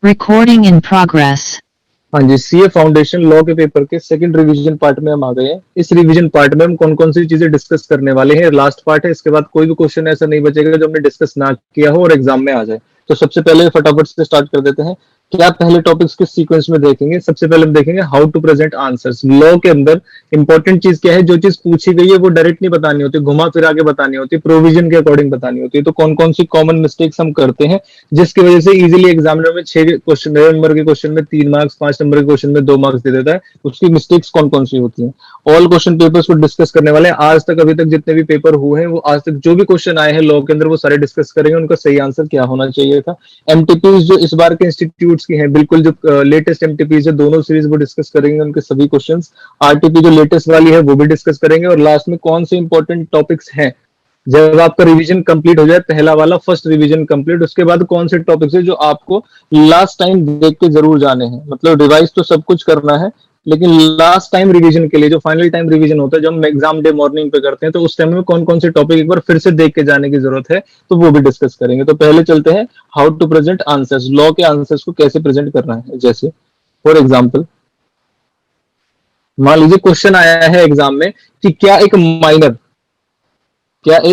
Recording in progress. हाँ जी, CA foundation law के paper के सेकंड रिवीजन पार्ट में हम आ गए हैं। इस रिवीजन पार्ट में हम कौन कौन सी चीजें डिस्कस करने वाले हैं, लास्ट पार्ट है। इसके बाद कोई भी क्वेश्चन ऐसा नहीं बचेगा जो हमने डिस्कस ना किया हो और एग्जाम में आ जाए। तो सबसे पहले फटाफट से स्टार्ट कर देते हैं। क्या पहले टॉपिक्स के सीक्वेंस में देखेंगे। सबसे पहले हम देखेंगे how to present answers. Law के अंदर इंपॉर्टेंट चीज क्या है, जो चीज पूछी गई है वो डायरेक्ट नहीं बतानी होती, घुमा फिरा के बतानी होती, प्रोविजन के अकॉर्डिंग बतानी होती है। तो कौन कौन सी कॉमन मिस्टेक्स हम करते हैं जिसकी वजह से इजीली एग्जामिनर में 6 क्वेश्चन, 9 नंबर के क्वेश्चन में 3 मार्क्स, 5 नंबर के क्वेश्चन में 2 मार्क्स दे देता है। उसकी मिस्टेक्स कौन कौन सी होती हैं, ऑल क्वेश्चन पेपर्स को डिस्कस करने वाले हैं। आज तक अभी तक जितने भी पेपर हुए हैं, वो आज तक जो भी क्वेश्चन आए हैं लॉ के अंदर, वो सारे डिस्कस करेंगे, उनका सही आंसर क्या होना चाहिए था। एमटीपीज जो इस बार के इंस्टीट्यूट्स की हैं, बिल्कुल जो लेटेस्ट एमटीपीज है, दोनों सीरीज वो डिस्कस करेंगे, उनके सभी क्वेश्चन। आरटीपी जो लेटेस्ट वाली है वो भी डिस्कस करेंगे, और लास्ट में कौन से इंपॉर्टेंट टॉपिक्स हैं जब आपका रिवीजन कंप्लीट हो जाए, पहला वाला फर्स्ट रिवीजन कंप्लीट, उसके बाद कौन से टॉपिक्स है जो आपको लास्ट टाइम देख के जरूर जाने हैं। मतलब रिवाइज तो सब कुछ करना है, लेकिन लास्ट टाइम रिवीजन के लिए जो फाइनल टाइम रिवीजन होता है, जब हम एग्जाम डे मॉर्निंग पे करते हैं, तो उस टाइम में कौन कौन से टॉपिक एक बार फिर से देख के जाने की जरूरत है, तो वो भी डिस्कस करेंगे। तो पहले चलते हैं how to present answers. Law के आंसर्स को कैसे प्रेजेंट करना है। जैसे फॉर एग्जाम्पल मान लीजिए क्वेश्चन आया है एग्जाम में कि क्या एक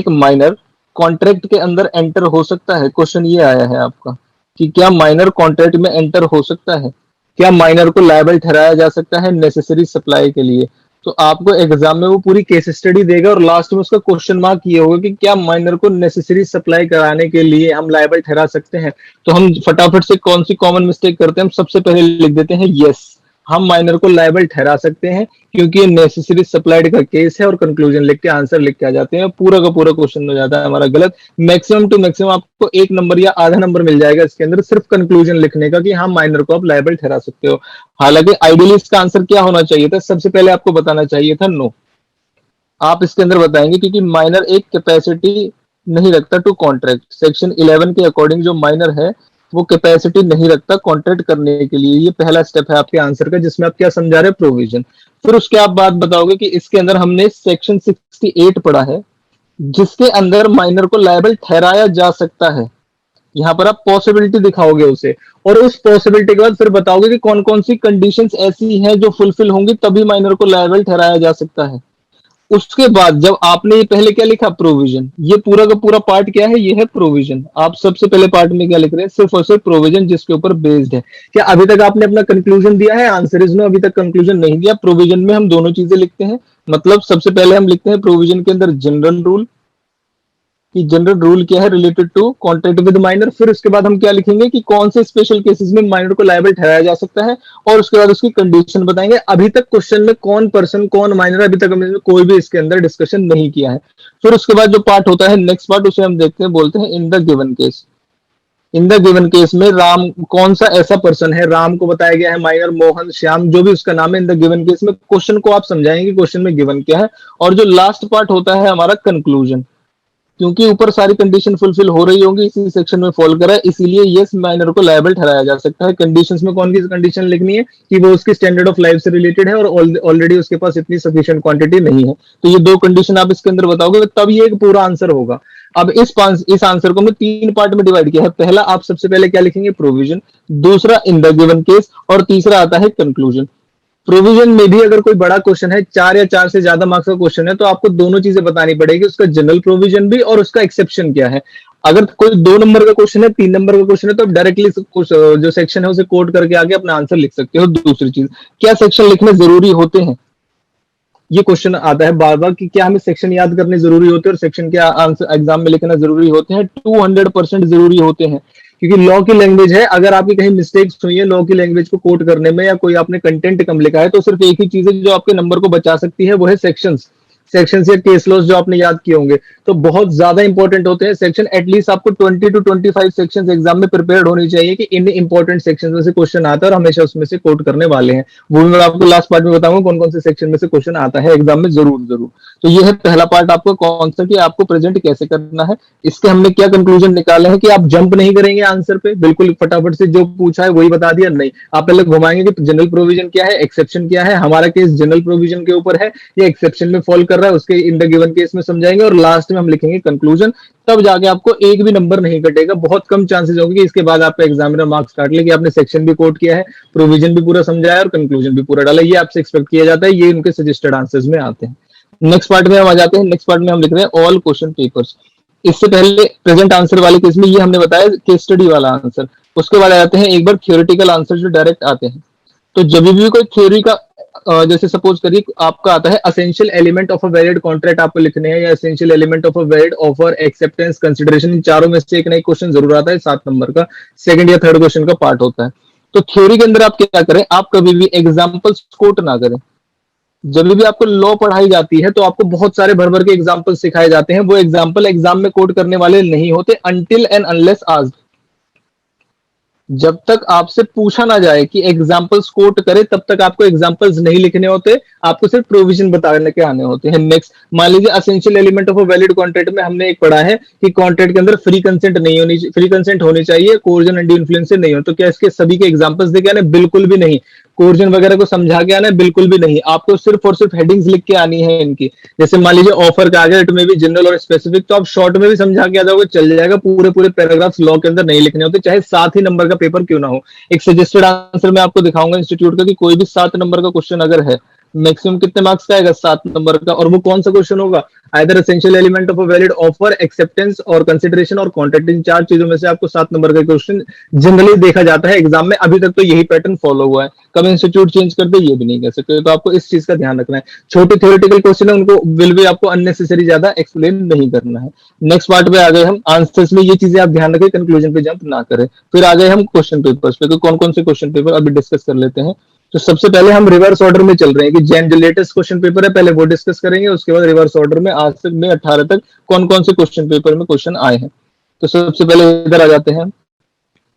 माइनर कॉन्ट्रैक्ट के अंदर एंटर हो सकता है। क्वेश्चन ये आया है आपका कि क्या माइनर कॉन्ट्रैक्ट में एंटर हो सकता है, क्या माइनर को लायबल ठहराया जा सकता है नेसेसरी सप्लाई के लिए। तो आपको एग्जाम में वो पूरी केस स्टडी देगा और लास्ट में उसका क्वेश्चन मार्क ये होगा कि क्या माइनर को नेसेसरी सप्लाई कराने के लिए हम लायबल ठहरा सकते हैं। तो हम फटाफट से कौन सी कॉमन मिस्टेक करते हैं, हम सबसे पहले लिख देते हैं यस, हम माइनर को लायबल ठहरा सकते हैं, क्योंकि ये नेसेसरी सप्लाइड का केस है, और कंक्लूजन लिख के आंसर लिख के आ जाते हैं। पूरा का पूरा क्वेश्चन हो जाता है हमारा गलत। मैक्सिमम टू मैक्सिमम आपको 1 नंबर या आधा नंबर मिल जाएगा इसके अंदर, सिर्फ कंक्लूजन लिखने का कि हाँ माइनर को आप लायबल ठहरा सकते हो। हालांकि आइडियली इसका आंसर क्या होना चाहिए था, सबसे पहले आपको बताना चाहिए था नो। आप इसके अंदर बताएंगे क्योंकि माइनर एक कैपेसिटी नहीं रखता टू कॉन्ट्रैक्ट। सेक्शन 11 के अकॉर्डिंग जो माइनर है वो कैपेसिटी नहीं रखता कॉन्ट्रैक्ट करने के लिए। ये पहला स्टेप है आपके आंसर का, जिसमें आप क्या समझा रहे हैं, प्रोविजन। फिर उसके आप बात बताओगे कि इसके अंदर हमने सेक्शन 68 पढ़ा है, जिसके अंदर माइनर को लायबल ठहराया जा सकता है। यहाँ पर आप पॉसिबिलिटी दिखाओगे उसे, और उस पॉसिबिलिटी के बाद फिर बताओगे कि कौन कौन सी कंडीशंस ऐसी हैं जो फुलफिल होंगी तभी माइनर को लायबल ठहराया जा सकता है। उसके बाद जब आपने ये पहले क्या लिखा, प्रोविजन। ये पूरा का पूरा पार्ट क्या है, ये है प्रोविजन। आप सबसे पहले पार्ट में क्या लिख रहे हैं, सिर्फ और सिर्फ प्रोविजन जिसके ऊपर बेस्ड है। क्या अभी तक आपने अपना कंक्लूजन दिया है, आंसर में अभी तक कंक्लूजन नहीं दिया। प्रोविजन में हम दोनों चीजें लिखते हैं। मतलब सबसे पहले हम लिखते हैं प्रोविजन के अंदर जनरल रूल, कि जनरल रूल क्या है related to contract with minor. फिर उसके बाद हम क्या लिखेंगे कि कौन से स्पेशल केसेस में माइनर को लायबल ठहराया जा सकता है, और उसके बाद उसकी कंडीशन बताएंगे। अभी तक क्वेश्चन में कौन पर्सन कौन माइनर, अभी तक हमने कोई भी इसके अंदर डिस्कशन नहीं किया है। फिर उसके बाद जो पार्ट होता है नेक्स्ट पार्ट, उसे हम देखते हैं, बोलते हैं in the given case. In the given case में राम कौन सा ऐसा पर्सन है, राम को बताया गया है, माइनर, मोहन, श्याम, जो भी उसका नाम है। इन द गिवन केस में क्वेश्चन को आप समझाएंगे क्वेश्चन में गिवन क्या है। और जो लास्ट पार्ट होता है हमारा कंक्लूजन, क्योंकि ऊपर सारी कंडीशन फुलफिल हो रही होंगी, इसी सेक्शन में फॉल करा है, इसीलिए यस माइनर को लायबल ठहराया जा सकता है। कंडीशंस में कौन सी कंडीशन लिखनी है, कि वो उसके स्टैंडर्ड ऑफ लाइफ से रिलेटेड है और ऑलरेडी उसके पास इतनी सफिशिएंट क्वांटिटी नहीं है। तो ये दो कंडीशन आप इसके अंदर बताओगे, तब ये एक पूरा आंसर होगा। अब इस आंसर को हमने 3 पार्ट में डिवाइड किया है। पहला आप सबसे पहले क्या लिखेंगे, प्रोविजन। दूसरा इन द गिवन केस, और तीसरा आता है कंक्लूजन। प्रोविजन में भी अगर कोई बड़ा क्वेश्चन है, 4 या 4 से ज्यादा मार्क्स का क्वेश्चन है, तो आपको दोनों चीजें बतानी पड़ेगी, उसका जनरल प्रोविजन भी और उसका एक्सेप्शन क्या है। अगर कोई 2 नंबर का क्वेश्चन है, 3 नंबर का क्वेश्चन है, तो आप डायरेक्टली जो सेक्शन है उसे कोड करके आगे अपना आंसर लिख सकते हो। दूसरी चीज, क्या सेक्शन लिखने जरूरी होते हैं, ये क्वेश्चन आता है बार बार कि क्या हमें सेक्शन याद करने जरूरी होते हैं और सेक्शन क्या आंसर एग्जाम में लिखना जरूरी होते हैं। 200% जरूरी होते हैं, क्योंकि लॉ की लैंग्वेज है। अगर आपकी कहीं मिस्टेक्स हुई है लॉ की लैंग्वेज को कोट करने में, या कोई आपने कंटेंट कम लिखा है, तो सिर्फ एक ही चीज है जो आपके नंबर को बचा सकती है, वो है सेक्शंस। सेक्शन या केस लॉस जो आपने याद किए होंगे, तो बहुत ज्यादा इंपॉर्टेंट होते हैं सेक्शन। एटलीस्ट आपको 20 to 25 सेक्शन एग्जाम में प्रिपेयर होनी चाहिए कि इन इंपॉर्टेंट सेक्शन में से क्वेश्चन आता है और हमेशा उसमें से कोट करने वाले हैं। वो भी मैं आपको लास्ट पार्ट में बताऊंगा कौन कौन से सेक्शन में से क्वेश्चन आता है एग्जाम में, जरूर जरूर। तो ये है पहला पार्ट आपको कौन सा, कि आपको प्रेजेंट कैसे करना है। इसके हमने क्या कंक्लूजन निकाले हैं कि आप जंप नहीं करेंगे आंसर पे, बिल्कुल फटाफट से जो पूछा है वही बता दिया, नहीं। आप पहले घुमाएंगे कि जनरल प्रोविजन क्या है, एक्सेप्शन क्या है, हमारा केस जनरल प्रोविजन के ऊपर है या एक्सेप्शन में फॉल कर रहा है उसके इन द गिवन केस में समझाएंगे, और लास्ट में हम लिखेंगे कंक्लूजन। तब जाके आपको एक भी नंबर नहीं कटेगा। बहुत कम चांसेस होंगे कि इसके बाद आपका एग्जामिनर मार्क्स काट ले कि आपने सेक्शन भी कोट किया है, प्रोविजन भी पूरा समझाया और कंक्लूजन भी पूरा डाला। ये आपसे एक्सपेक्ट किया जाता है, ये उनके सजेस्टेड आंसर्स में आते हैं। नेक्स्ट पार्ट में हम आ जाते हैं। नेक्स्ट पार्ट में हम लिख रहे हैं ऑल क्वेश्चन पेपर्स। इससे पहले प्रेजेंट आंसर वाले केस में ये हमने बताया केस स्टडी वाला आंसर। उसके बाद आ जाते हैं एक बार थ्योरेटिकल आंसर जो डायरेक्ट आते हैं। तो जब भी कोई थ्योरी का जैसे सपोज करिए आपका आता है essential element of a valid contract आपको लिखने हैं, या essential element of a valid offer, acceptance, consideration, इन चारों में से एक ना एक क्वेश्चन जरूर आता है 7 नंबर का, सेकंड या थर्ड क्वेश्चन का पार्ट होता है। तो थ्योरी के अंदर आप क्या करें, आप कभी भी एग्जाम्पल्स कोट ना करें। जब भी आपको लॉ पढ़ाई जाती है तो आपको बहुत सारे भर भर के एग्जाम्पल सिखाए जाते हैं, वो एग्जाम्पल एग्जाम में कोट करने वाले नहीं होते अनटिल एंड अनलेस आस्क्ड। जब तक आपसे पूछा ना जाए कि एग्जाम्पल्स कोट करे तब तक आपको एग्जाम्पल्स नहीं लिखने होते, आपको सिर्फ प्रोविजन बताने के आने होते हैं। नेक्स्ट, मान लीजिए essential element of a valid contract में हमने एक पढ़ा है कि कॉन्ट्रैक्ट के अंदर फ्री कंसेंट नहीं होनी, फ्री कंसेंट होनी चाहिए, कोर्जन एंड इन्फ्लुएंस से नहीं हो। तो क्या इसके सभी के एग्जाम्पल्स देके आने? बिल्कुल भी नहीं। कोर्जन वगैरह को समझा के आना है? बिल्कुल भी नहीं। आपको सिर्फ और सिर्फ हेडिंग्स लिख के आनी है इनकी। जैसे मान लीजिए ऑफर का आ गया, इट में भी जनरल और स्पेसिफिक, तो आप शॉर्ट में भी समझा के आ जाओगे चल जाएगा। पूरे पूरे पैराग्राफ्स लॉ के अंदर नहीं लिखने होते, चाहे 7 ही नंबर का पेपर क्यों ना हो। एक सजेस्टेड आंसर मैं आपको दिखाऊंगा इंस्टीट्यूट का कि कोई भी 7 नंबर का क्वेश्चन अगर है, मैक्सिमम कितने मार्क्स का आएगा? 7 नंबर का। और वो कौन सा क्वेश्चन होगा? Either essential element of a valid offer, acceptance और कंसिडरेशन और कॉन्ट्रैक्ट। इन 4 चीजों में से आपको 7 नंबर का क्वेश्चन जनरली देखा जाता है एग्जाम में। अभी तक तो यही पैटर्न फॉलो हुआ है, कब इंस्टीट्यूट चेंज कर दे ये भी नहीं कह सकते। तो आपको इस चीज का ध्यान रखना है। छोटे थ्योरेटिकल क्वेश्चन है उनको विल भी आपको अननेसेसरी ज्यादा एक्सप्लेन नहीं करना है। नेक्स्ट पार्ट पे आ गए हम आंसर्स में, ये चीजें आप ध्यान रखें, कंक्लूजन पे जंप ना करें। फिर आ गए हम क्वेश्चन पेपर्स पे, तो कौन कौन से क्वेश्चन पेपर अभी डिस्कस कर लेते हैं। तो सबसे पहले हम रिवर्स ऑर्डर में चल रहे हैं कि जैन जो लेटेस्ट क्वेश्चन पेपर है पहले वो डिस्कस करेंगे, उसके बाद रिवर्स ऑर्डर में आज तक में 18 तक कौन कौन से क्वेश्चन पेपर में क्वेश्चन आए हैं। तो सबसे पहले इधर आ जाते हैं।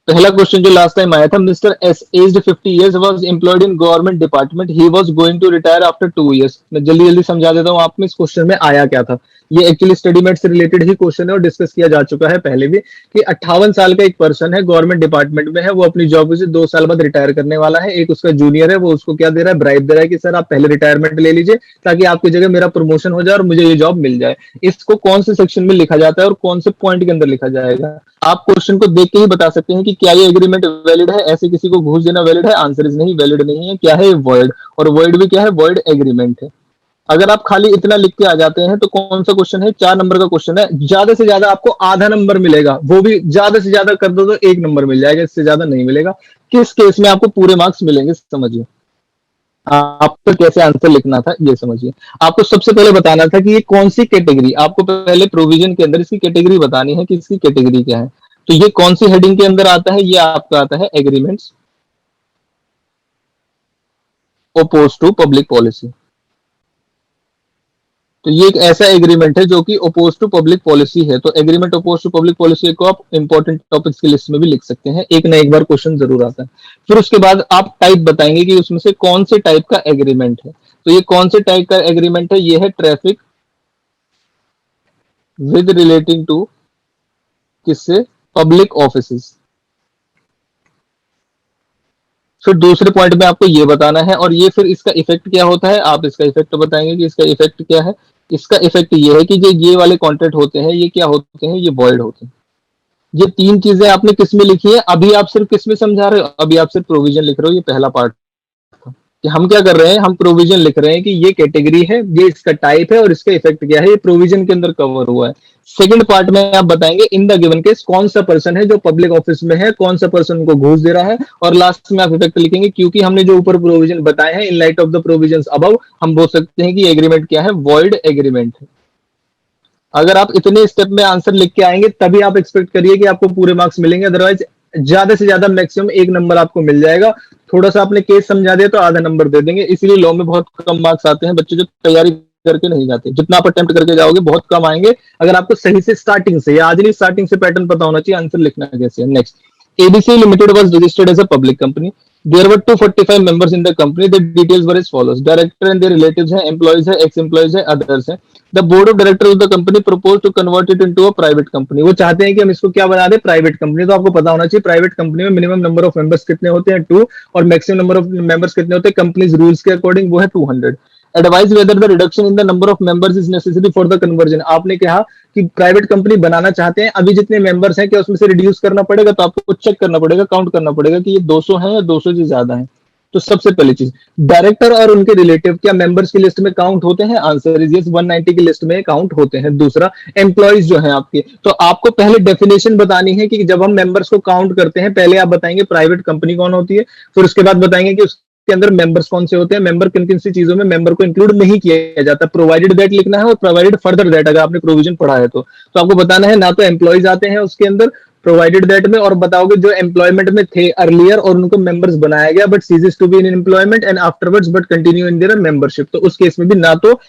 पहला क्वेश्चन जो लास्ट टाइम आया था, mister S aged 50 years was employed in government department, he was going to retire after 2 years. मैं जल्दी जल्दी समझा देता हूं आपको इस क्वेश्चन में आया क्या था। ये एक्चुअली स्टडीमेट से रिलेटेड ही क्वेश्चन है और डिस्कस किया जा चुका है पहले भी, कि 58 साल का एक पर्सन है, गवर्नमेंट डिपार्टमेंट में है, वो अपनी जॉब से 2 साल बाद रिटायर करने वाला है। एक उसका जूनियर है, वो उसको क्या दे रहा है? ब्राइब दे रहा है कि सर आप पहले रिटायरमेंट ले लीजिए ताकि आपकी जगह मेरा प्रमोशन हो जाए और मुझे ये जॉब मिल जाए। इसको कौन से सेक्शन में लिखा जाता है और कौन से पॉइंट के अंदर लिखा जाएगा? आप क्वेश्चन को देख के ही बता सकते हैं कि क्या ये एग्रीमेंट वैलिड है, ऐसे किसी को घूस देना वैलिड है? आंसर इज नहीं, वैलिड नहीं है। क्या है? वॉइड। और वॉइड भी क्या है? वॉइड एग्रीमेंट है। अगर आप खाली इतना लिख के आ जाते हैं तो कौन सा क्वेश्चन है? 4 नंबर का क्वेश्चन है। ज्यादा से ज्यादा आपको आधा नंबर मिलेगा, वो भी ज्यादा से ज्यादा कर दो तो 1 नंबर मिल जाएगा, इससे ज्यादा नहीं मिलेगा। किस केस में आपको पूरे मार्क्स मिलेंगे समझिए। आपको कैसे आंसर लिखना था ये समझिए। आपको सबसे पहले बताना था कि ये कौन सी कैटेगरी, आपको पहले प्रोविजन के अंदर इसकी कैटेगरी बतानी है कि इसकी कैटेगरी क्या है। तो ये कौन सी हेडिंग के अंदर आता है? ये आपका आता है agreements oppose to public policy. तो ये एक ऐसा एग्रीमेंट है जो कि ओपोज टू पब्लिक पॉलिसी है। तो agreement oppose to public policy को आप इंपॉर्टेंट टॉपिक्स की लिस्ट में भी लिख सकते हैं, एक ना एक बार क्वेश्चन जरूर आता है। फिर उसके बाद आप टाइप बताएंगे कि उसमें से कौन से टाइप का एग्रीमेंट है। तो ये कौन से टाइप का एग्रीमेंट है? ये है ट्रैफिक विद रिलेटिंग टू किससे? Public offices. फिर दूसरे पॉइंट में आपको ये बताना है, और ये फिर इसका इफेक्ट क्या होता है, आप इसका इफेक्ट बताएंगे कि इसका इफेक्ट क्या है। इसका इफेक्ट ये है कि जो ये वाले कॉन्ट्रैक्ट होते हैं ये क्या होते हैं? ये वॉइड होते हैं। ये 3 चीजें आपने किस में लिखी है? अभी आप सिर्फ किस में समझा रहे हो? अभी आप सिर्फ प्रोविजन लिख रहे हो, ये पहला पार्ट था कि हम क्या कर रहे हैं, हम प्रोविजन लिख रहे हैं कि ये कैटेगरी है, ये इसका टाइप है और इसका इफेक्ट क्या है, ये प्रोविजन के अंदर कवर हुआ है। सेकंड पार्ट में आप बताएंगे इन द गिवन केस कौन सा पर्सन है जो पब्लिक ऑफिस में है, कौन सा पर्सन को घूस दे रहा है, और लास्ट में आप इफेक्ट लिखेंगे। क्योंकि हमने जो ऊपर प्रोविजन बताए हैं, इन light of the provisions above, हम बोल सकते हैं कि एग्रीमेंट क्या है? वॉइड एग्रीमेंट है। अगर आप इतने स्टेप में आंसर लिख के आएंगे तभी आप एक्सपेक्ट करिए कि आपको पूरे मार्क्स मिलेंगे, अदरवाइज ज्यादा से ज्यादा मैक्सिमम 1 नंबर आपको मिल जाएगा। थोड़ा सा आपने केस समझा दिया तो आधा नंबर दे देंगे। इसलिए लॉ में बहुत कम मार्क्स आते हैं, बच्चे जो तैयारी करके नहीं जाते। जितना आप अटेम्प्ट करके जाओगे बहुत कम आएंगे, अगर आपको सही से स्टार्टिंग से या आज नहीं स्टार्टिंग से पैटर्न पता होना चाहिए आंसर लिखना कैसे है। Next, ABC limited was registered as a public company. There were 245 members in the company. The details were as follows: director and their relatives हैं, employees हैं, ex-employees हैं, others हैं. The board of directors of the company proposed to convert it into a private company. वो चाहते हैं कि हम इसको क्या बना दें? Private company. तो आपको पता होना चाहिए प्राइवेट कंपनी में मिनिमम नंबर ऑफ मेंबर्स कितने होते हैं? 2, और मैक्सिमम नंबर ऑफ मेंबर्स कितने होते हैं कंपनीज रूल्स के अकॉर्डिंग? वो है 200। Advise whether the reduction in the number of members is necessary for the conversion. आपने कहा कि प्राइवेट कंपनी बनाना चाहते हैं, अभी जितने मेंबर्स हैं क्या उसमें से रिड्यूस करना पड़ेगा, तो आपको चेक करना पड़ेगा, काउंट करना पड़ेगा कि ये 200 है या 200 से ज्यादा है। तो सबसे पहली चीज, डायरेक्टर और उनके रिलेटिव क्या मेंबर्स की लिस्ट में काउंट होते हैं? आंसर इज यस, 190 की लिस्ट में काउंट होते हैं। दूसरा, एम्प्लॉइज जो है आपके, तो आपको पहले डेफिनेशन बतानी है कि जब हम मेंबर्स को काउंट करते हैं, पहले आप बताएंगे प्राइवेट कंपनी कौन होती है, फिर उसके बाद बताएंगे कि उसके अंदर मेंबर्स कौन से होते हैं, मेंबर किन किन सी चीजों में मेंबर को इंक्लूड नहीं किया जाता, प्रोवाइडेड दैट लिखना है और प्रोवाइडेड फर्दर दैट, अगर आपने प्रोविजन पढ़ा है तो आपको बताना है ना तो एम्प्लॉइज आते हैं उसके अंदर प्रोवाइडेड दैट में, और बताओगे जो एम्प्लॉयमेंट में थे अर्लियर और उनको मेंबर्स बनाया गया but ceases to be in employment and afterwards but continue in their membership, तो उस केस में भी ना तो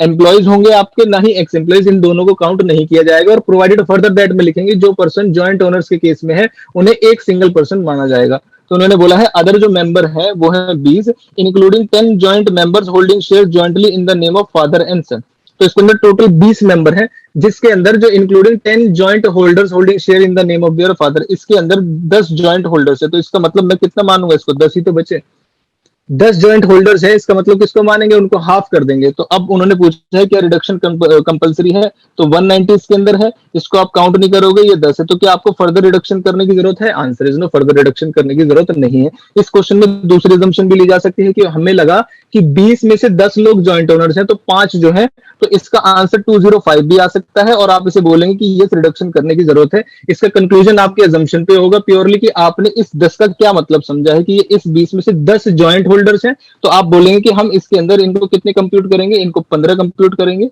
एम्प्लॉइज होंगे आपके ना ही एक्स एम्प्लॉइज, इन दोनों को काउंट नहीं किया जाएगा। और प्रोवाइडेड फर्दर दैट में लिखेंगे जो पर्सन जॉइंट ओनर्स के केस में है उन्हें एक सिंगल पर्सन माना जाएगा। तो उन्होंने बोला है अदर जो मेंबर है वो है 20 including 10 joint members holding share jointly in the name of father and son. तो इसके अंदर टोटल 20 मेंबर हैं, जिसके अंदर जो including 10 joint holders holding share in the name of their father, इसके अंदर 10 जॉइंट होल्डर्स है। तो इसका मतलब मैं कितना मानूंगा इसको, 10 ही तो बचे। 10 जॉइंट होल्डर्स है, इसका मतलब किसको मानेंगे, उनको हाफ कर देंगे। तो अब उन्होंने पूछा है क्या रिडक्शन कंपलसरी है, तो 190 इसके अंदर है, इसको आप काउंट नहीं करोगे, ये 10 है, तो क्या आपको फर्दर रिडक्शन करने की जरूरत है? Answer is no, further reduction करने की जरूरत नहीं है। इस क्वेश्चन में दूसरी assumption भी ली जा सकती है कि हमें लगा कि 20 में से 10 लोग जॉइंट ओनर्स हैं तो 5 जो है, तो इसका आंसर 205 भी आ सकता है और आप इसे बोलेंगे कि ये रिडक्शन करने की जरूरत है। इसका कंक्लूजन आपके अजम्पशन पे होगा प्योरली कि आपने इस 10 का क्या मतलब समझा है कि ये इस 20 में से 10 जॉइंट होल्डर्स हैं, तो आप बोलेंगे कि हम इसके अंदर इनको कितने कंप्यूट करेंगे, इनको 15 कंप्यूट करेंगे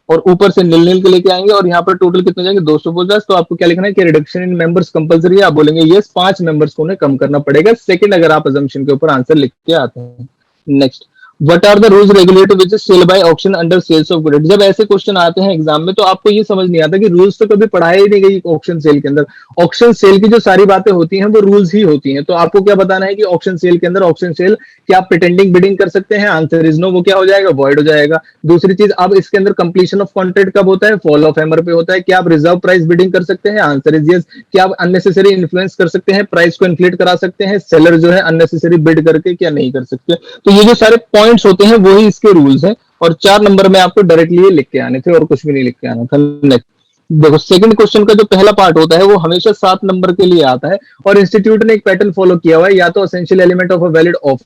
और ऊपर से नील नील के लेके आएंगे और यहाँ पर टोटल कितने जाएंगे 250। तो आपको क्या लिखना है कि रिडक्शन इन मेंबर्स कंपलसरी है, आप बोलेंगे यस 5 मेंबर्स को उन्हें कम करना पड़ेगा सेकंड, अगर आप अजम्पशन के ऊपर आंसर लिख के आते हैं। Next, what are the rules regulative which is sale by auction under sales of goods. जब ऐसे क्वेश्चन आते हैं एग्जाम में तो आपको ये समझ नहीं आता कि रूल्स तो कभी पढ़ाए ही नहीं गई ऑक्शन सेल के अंदर। ऑक्शन सेल की जो सारी बातें होती हैं वो रूल्स ही होती हैं। तो आपको क्या बताना है कि ऑक्शन सेल के अंदर ऑक्शन सेल क्या आप प्रिटेंडिंग बिडिंग कर सकते हैं? आंसर इज नो, वो क्या हो जाएगा, वॉइड हो जाएगा। दूसरी चीज, अब इसके अंदर कंप्लीशन ऑफ कॉन्ट्रैक्ट कब होता है? फॉल ऑफ हैमर पे होता है। क्या आप रिजर्व प्राइस बिडिंग कर सकते हैं? Answer is yes. क्या आप अननेसेसरी इन्फ्लुएंस कर सकते हैं, प्राइस को इन्फ्लेट करा सकते हैं सेलर जो है अननेसेसरी बिड करके? क्या नहीं कर सकते। तो ये जो सारे पॉइंट्स होते हैं वही इसके रूल्स हैं और 4 नंबर में आपको डायरेक्टली ये लिख के आने थे और कुछ भी नहीं लिख के आना था। नेक्स्ट देखो, सेकंड क्वेश्चन का जो पहला पार्ट होता है वो हमेशा 7 नंबर के लिए आता है और इंस्टीट्यूट ने एक पैटर्न फॉलो किया हुआ है, या तो essential element of a valid offer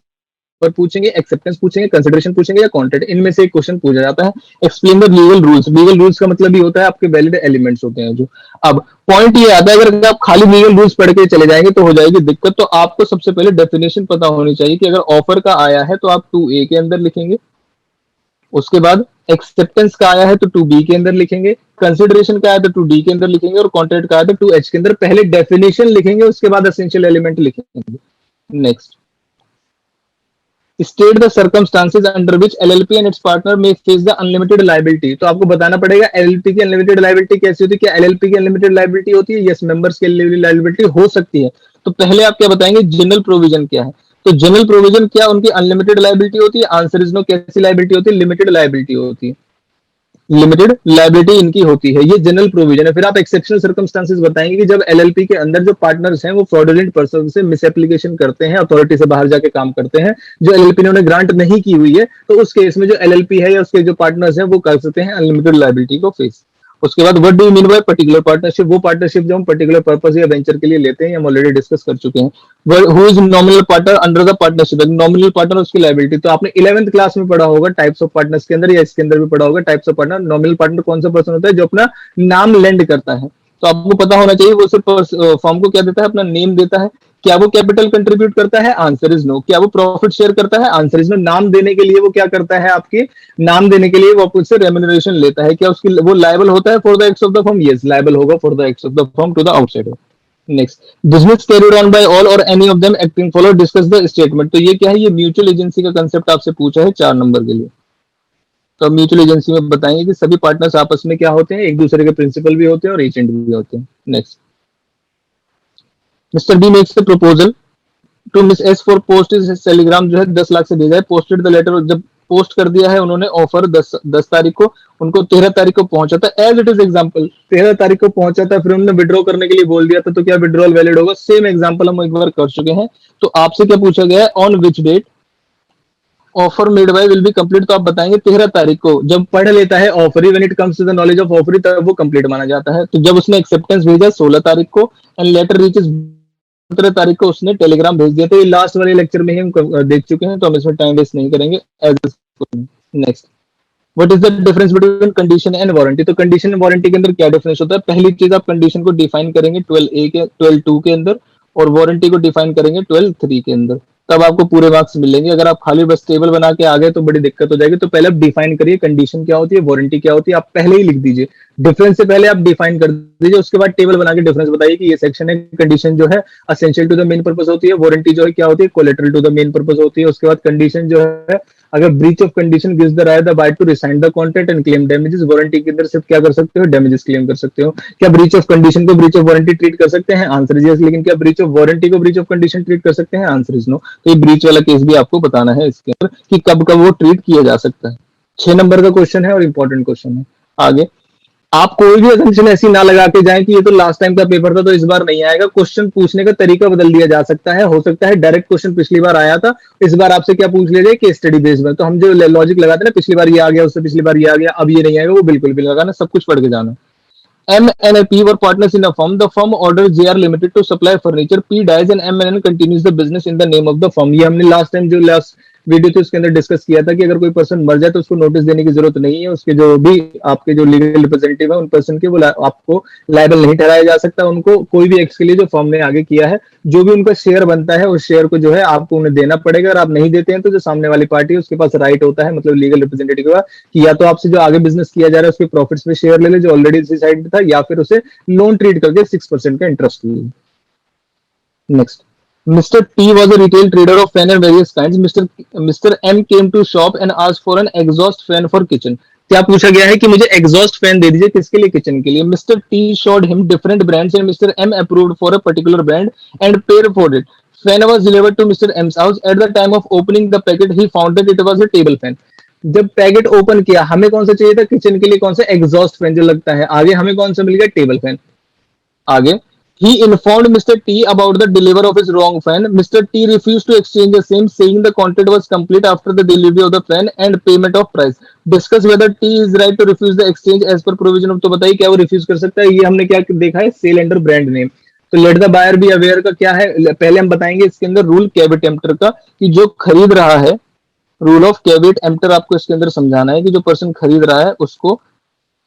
पूछेंगे, एक्सेप्टेंस पूछेंगे, कंसिडरेशन पूछेंगे या कॉन्ट्रैक्ट, इनमें से एक क्वेश्चन पूछा जाता है। Explain the legal rules, legal rules का मतलब ये होता है आपके वैलिड एलिमेंट्स होते हैं जो। अब पॉइंट ये आता है अगर आप खाली लीगल रूल्स पढ़ के चले जाएंगे तो हो जाएगी दिक्कत। तो आपको सबसे पहले डेफिनेशन पता होनी चाहिए कि अगर ऑफर का आया है तो आप 2A के अंदर लिखेंगे, उसके बाद एक्सेप्टेंस का आया है तो 2B के अंदर लिखेंगे, कंसिडरेशन का आया तो 2D के अंदर लिखेंगे और कॉन्ट्रैक्ट का आया तो 2H के अंदर। पहले डेफिनेशन लिखेंगे उसके बाद एसेंशियल एलिमेंट लिखेंगे। Next, state the circumstances under which LLP and it's partner may face the unlimited liability. तो आपको बताना पड़ेगा एलएलपी की अनलिमिटेड लायबिलिटी कैसी होती है। क्या एलएलपी की अनलिमिटेड लायबिलिटी होती है? यस, मेंबर्स की लायबिलिटी हो सकती है। तो पहले आप क्या बताएंगे, जनरल प्रोविजन क्या है। तो जनरल प्रोविजन क्या उनकी अनलिमिटेड लायबिलिटी होती है? Answer is no. कैसी लायबिलिटी होती है? लिमिटेड लायबिलिटी होती है, लिमिटेड लायबिलिटी इनकी होती है, ये जनरल प्रोविजन है। फिर आप एक्सेप्शनल सर्कमस्टांसेस बताएंगे कि जब एलएलपी के अंदर जो पार्टनर्स हैं वो फ्रॉडुलेंट पर्सन से मिस एप्लीकेशन करते हैं, अथॉरिटी से बाहर जाके काम करते हैं, जो एलएलपी ने उन्हें ग्रांट नहीं की हुई है, तो उस केस में जो एलएलपी है या उसके जो पार्टनर्स हैं वो कर सकते हैं अनलिमिटेड लायबिलिटी को फेस। उसके बाद what do you mean by particular partnership? वो पार्टनरशिप जो हम पर्टिकुलर पर्पस या वेंचर के लिए लेते हैं, हम ऑलरेडी डिस्कस कर चुके हैं। Who is nominal partner under the partnership? Nominal partner उसकी लायबिलिटी। तो आपने 11th क्लास में पढ़ा होगा टाइप्स ऑफ पार्टनर्स के अंदर, या इसके अंदर भी पढ़ा होगा types of partner. Nominal partner कौन सा पर्सन होता है? जो अपना नाम लेंड करता है। तो आपको पता होना चाहिए वो सिर्फ फॉर्म को क्या देता है, अपना नेम देता है। क्या वो कैपिटल कंट्रीब्यूट करता है? Answer is no. क्या वो प्रॉफिट शेयर करता है? Answer is no. नाम देने के लिए वो क्या करता है, आपके नाम देने के लिए वो आपसे रेम्यूनरेशन लेता है। क्या उसकी वो लायबल होता है for the acts of the firm? Yes, liable होगा for the acts of the firm to the outsider. Next, business carried on by all or any of them acting follow discuss the statement. तो ये क्या है, ये mutual agency का concept आपसे पूछा है 4 नंबर के लिए। तो म्यूचुअल एजेंसी में बताएंगे कि सभी पार्टनर्स आपस में क्या होते हैं, एक दूसरे के प्रिंसिपल भी होते हैं और एजेंट भी होते हैं। Next, mister B makes a proposal to miss S for post is telegram जो है 10 लाख से भेजा है, पोस्टेड द लेटर। जब पोस्ट कर दिया है उन्होंने ऑफर 10 तारीख को, उनको 13 तारीख को पहुंचा था। एज इट इज एग्जांपल 13 तारीख को पहुंचा था, फिर उन्होंने विड्रॉ करने के लिए बोल दिया था, तो क्या विड्रॉल वैलिड होगा? सेम एग्जांपल हम एक बार कर चुके हैं। तो आपसे क्या पूछा गया है, on which date offer made by will be complete, तो आप बताएंगे 13 तारीख को। जब पढ़ लेता है offeree, when it comes to the knowledge of offeree, तब वो कंप्लीट माना जाता है। तो जब उसने एक्सेप्टेंस भेजा 16 तारीख को एंड लेटर रीचेस 17 तारीख को उसने टेलीग्राम भेज दिया। तो ये लास्ट वाले लेक्चर में ही हम देख चुके हैं, तो हम इसमें टाइम वेस्ट नहीं करेंगे। Next, what is the difference between condition and warranty? तो कंडीशन एंड वारंटी के अंदर क्या डिफरेंस होता है? पहली चीज, आप कंडीशन को डिफाइन करेंगे 12A के 12(2) के अंदर, और वारंटी को डिफाइन करेंगे 12(3) के अंदर, तब आपको पूरे मार्क्स मिलेंगे। अगर आप खाली बस टेबल बना के आ गए तो बड़ी दिक्कत हो जाएगी। तो पहले आप डिफाइन करिए कंडीशन क्या होती है, वारंटी क्या होती है, आप पहले ही लिख दीजिए। डिफरेंस से पहले आप डिफाइन कर दीजिए, उसके बाद टेबल बना के डिफरेंस बताइए कि ये सेक्शन है। कंडीशन जो है essential to the main purpose होती है, वारंटी जो है क्या होती है, collateral to the main purpose होती है। उसके बाद कंडीशन जो है, अगर breach of condition gives the right the buy to resign the contract and claim damages, warranty के अंदर सिर्फ क्या कर सकते हो, डैमेजेस क्लेम कर सकते हो। क्या ब्रीच ऑफ कंडीशन को ब्रीच ऑफ वारंटी ट्रीट कर सकते हैं? Answer is yes. लेकिन क्या ब्रीच ऑफ वारंटी को ब्रीच ऑफ कंडीशन ट्रीट कर सकते हैं? Answer is no. तो ये ब्रीच वाला केस भी आपको बताना है इसके अंदर कि कब कब वो ट्रीट किया जा सकता है। 6 नंबर का क्वेश्चन है और इंपॉर्टेंट क्वेश्चन है। आगे, आप कोई भी असम्पशन ऐसी ना लगा के जाएं कि ये तो लास्ट टाइम का पेपर था तो इस बार नहीं आएगा। क्वेश्चन पूछने का तरीका बदल दिया जा सकता है। हो सकता है डायरेक्ट क्वेश्चन पिछली बार आया था, इस बार आपसे क्या पूछ लिया जाए, केस स्टडी बेस्ड में। तो हम जो लॉजिक लगाते हैं ना, पिछली बार ये आ गया, उससे पिछली बार ये आ गया, अब ये नहीं आएगा, वो बिल्कुल भी लगाना, सब कुछ पढ़ के जाना। M and P were partners in a firm. The firm ordered JR Limited to supply furniture. P dies and M&N continues the business in the name of the firm. ये हमने लास्ट टाइम जो last video थी उसके अंदर discuss किया था कि अगर कोई पर्सन मर जाए तो उसको नोटिस देने की जरूरत नहीं है। उसके जो भी आपके जो लीगल रिप्रेजेंटेटिव है उन पर्सन के, वो आपको लायबल नहीं ठहराया जा सकता। उनको कोई भी एक्स के लिए जो फर्म ने आगे किया है, जो भी उनका शेयर बनता है उस शेयर को जो है आपको उन्हें देना पड़ेगा। अगर आप नहीं देते हैं तो जो सामने वाली पार्टी है उसके पास राइट होता है, मतलब लीगल रिप्रेजेंटेटिव का, कि या तो आपसे जो आगे बिजनेस किया जा रहा है उसके प्रॉफिट्स में शेयर ले ले जो ऑलरेडी इसी साइड था, या फिर उसे लोन ट्रीट करके 6% का इंटरेस्ट ले। Next, Mr. T was a retail trader of fan and various kinds. Mr. M came to shop and asked for an exhaust fan for kitchen. क्या पूछा गया है कि मुझे एग्जॉस्ट फैन दे दीजिए, किसके लिए, किचन के लिए। Mister T showed him different brands and mister M approved for a particular brand and paid for it. Fan was delivered to Mr. M's house. At the time of opening the packet, he found that it was a table fan. जब packet open किया, हमें कौन सा चाहिए था, kitchen के लिए कौन सा, एग्जॉस्ट फैन जो लगता है। आगे हमें कौन सा मिल गया, टेबल फैन। आगे, he informed Mr. T about the delivery of his wrong fan. Mr. T refused to exchange the same, saying the contract was complete after the delivery of the fan and payment of price. Discuss whether T is right to refuse the exchange as per provision of. तो बताइए क्या वो refuse कर सकता है। ये हमने क्या देखा है, सेल अंडर ब्रांड नेम। तो let the buyer be aware का क्या है, पहले हम बताएंगे इसके अंदर रूल कैविट एम्प्टर का, कि जो खरीद रहा है, रूल ऑफ कैविट एम्प्टर आपको इसके अंदर समझाना है कि जो पर्सन खरीद रहा है उसको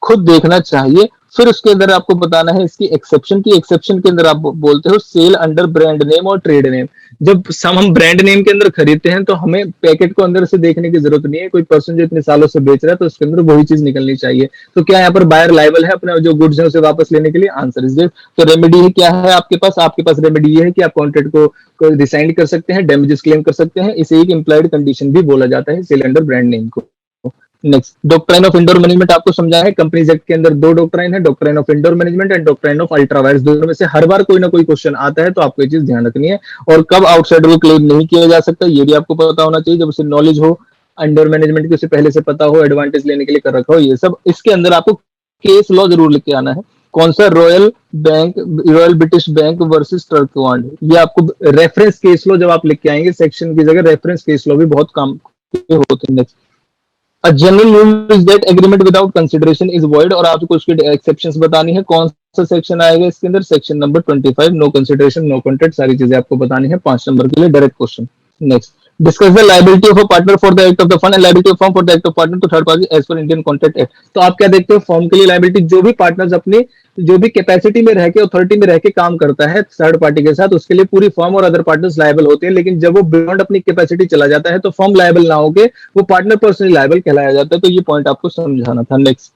खुद देखना चाहिए। फिर उसके अंदर आपको बताना है इसकी एक्सेप्शन की। एक्सेप्शन के अंदर आप बोलते हो सेल अंडर ब्रांड नेम और ट्रेड नेम। जब हम ब्रांड नेम के अंदर खरीदते हैं तो हमें पैकेट को अंदर से देखने की जरूरत नहीं है। कोई पर्सन जो इतने सालों से बेच रहा है तो उसके अंदर वही चीज निकलनी चाहिए। तो क्या यहाँ पर बायर लायबल है अपना जो गुड्स है उसे वापस लेने के लिए? Answer is this. तो रेमेडी क्या है आपके पास रेमेडी ये है कि आप कॉन्ट्रैक्ट को रिसाइंड कर सकते हैं, डैमेजेस क्लेम कर सकते हैं। इसे एक इंप्लाइड कंडीशन भी बोला जाता है, सेल अंडर ब्रांड नेम को। Next, doctrine of indoor management आपको समझा है। कंपनीज एक्ट के अंदर 2 डॉक्ट्राइन है, doctrine of indoor management and doctrine of ultra vires. दोनों में से हर बार कोई ना कोई क्वेश्चन आता है, तो आपको ये चीज ध्यान रखनी है। और कब आउटसाइडर को क्लेम नहीं किया जा सकता ये भी आपको पता होना चाहिए। जब उसे नॉलेज हो अंडर मैनेजमेंट की, उसे पहले से पता हो, एडवांटेज लेने के लिए कर रखा हो, ये सब। इसके अंदर आपको केस लॉ जरूर लिख के आना है। कौन सा? Royal British bank versus Turquand. ये आपको रेफरेंस केस लॉ जब आप लिख के आएंगे सेक्शन की जगह, रेफरेंस केस लॉ भी बहुत काम के होते हैं। Next, A general rule is that agreement without consideration is void, और आपको उसकी एक्सेप्शंस बतानी है। कौन सा सेक्शन आएगा इसके अंदर? Section number 25, no consideration no contract. सारी चीजें आपको बतानी है 5 नंबर के लिए direct question. Next, discuss the liability of a partner for the act of the fund and liability of firm for the act of partner to third party as per Indian contract act. तो आप क्या देखते हो, firm के लिए liability, जो भी partners अपनी जो भी कैपेसिटी में रह के, अथॉरिटी में रह के काम करता है थर्ड पार्टी के साथ, उसके लिए पूरी फर्म और अदर पार्टनर्स लायबल होते हैं। लेकिन जब वो बियॉन्ड अपनी कैपेसिटी चला जाता है तो फर्म लायबल ना होके वो पार्टनर पर्सनली लायबल कहलाया जाता है। तो ये पॉइंट आपको समझाना था। Next,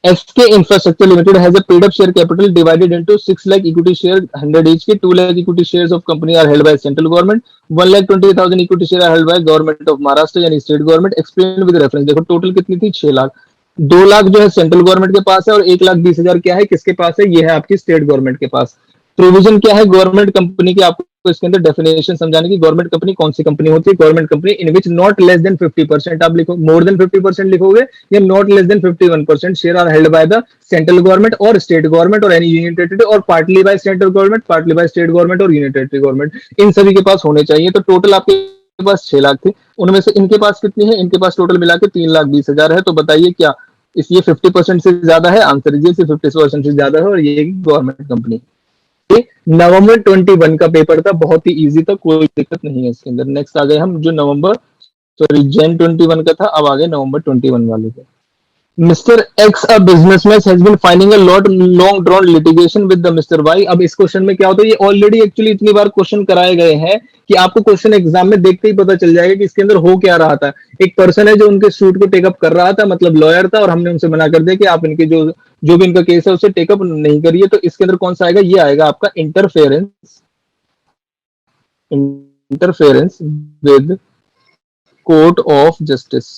SK Infrastructure Limited has a paid up share capital divided into 6 lakh equity share 100 each के 2 lakh equity shares of company are held by central government, 1,20,000 equity share are held by government of Maharashtra यानी state government. Explain with reference. देखो total कितनी थी, 6 लाख। 2 लाख जो है central government के पास है और 1,20,000 क्या है, किसके पास है? ये है आपकी स्टेट गवर्नमेंट के पास। प्रोविजन क्या है गवर्नमेंट कंपनी की, आपको इसके अंदर डेफिनेशन समझाने की। गवर्नमेंट कंपनी कौन सी कंपनी होती है? Government company in which not less than 50%, आप लिखो मोर देन 50% लिखोगे, या not less than 51% share are held by the central government और स्टेट गवर्नमेंट और एनी यूनियन टेरिटरी, और partly by central government, partly by state government और union territory government. इन सभी के पास होने चाहिए। तो टोटल आपके पास 6 लाख थी, उनमें से इनके पास कितनी है, इनके पास टोटल मिला के 3,20,000 है। तो बताइए क्या इस ये 50% से ज्यादा है? आंसर ये 50% से ज्यादा है और ये गवर्नमेंट कंपनी। ये नवंबर 21 का पेपर था, बहुत ही इजी था, कोई दिक्कत नहीं है इसके अंदर। नेक्स्ट आ गए हम जो नवंबर सॉरी जैन 21 का था, अब आ गए नवंबर 21 वाले पे। Mr. X, a businessman, has been finding a lot long drawn litigation with the Mr. Y। अब इस क्वेश्चन में क्या होता है, ये ऑलरेडी एक्चुअली इतनी बार क्वेश्चन कराए गए हैं कि आपको क्वेश्चन एग्जाम में देखते ही पता चल जाएगा कि इसके अंदर हो क्या रहा था। एक पर्सन है जो उनके सूट को टेकअप कर रहा था, मतलब लॉयर था, और हमने उनसे मना कर दिया कि आप इनके जो भी इनका केस है उसे टेकअप नहीं करिए। तो इसके अंदर कौन सा आएगा, ये आएगा आपका interference, interference with court of justice.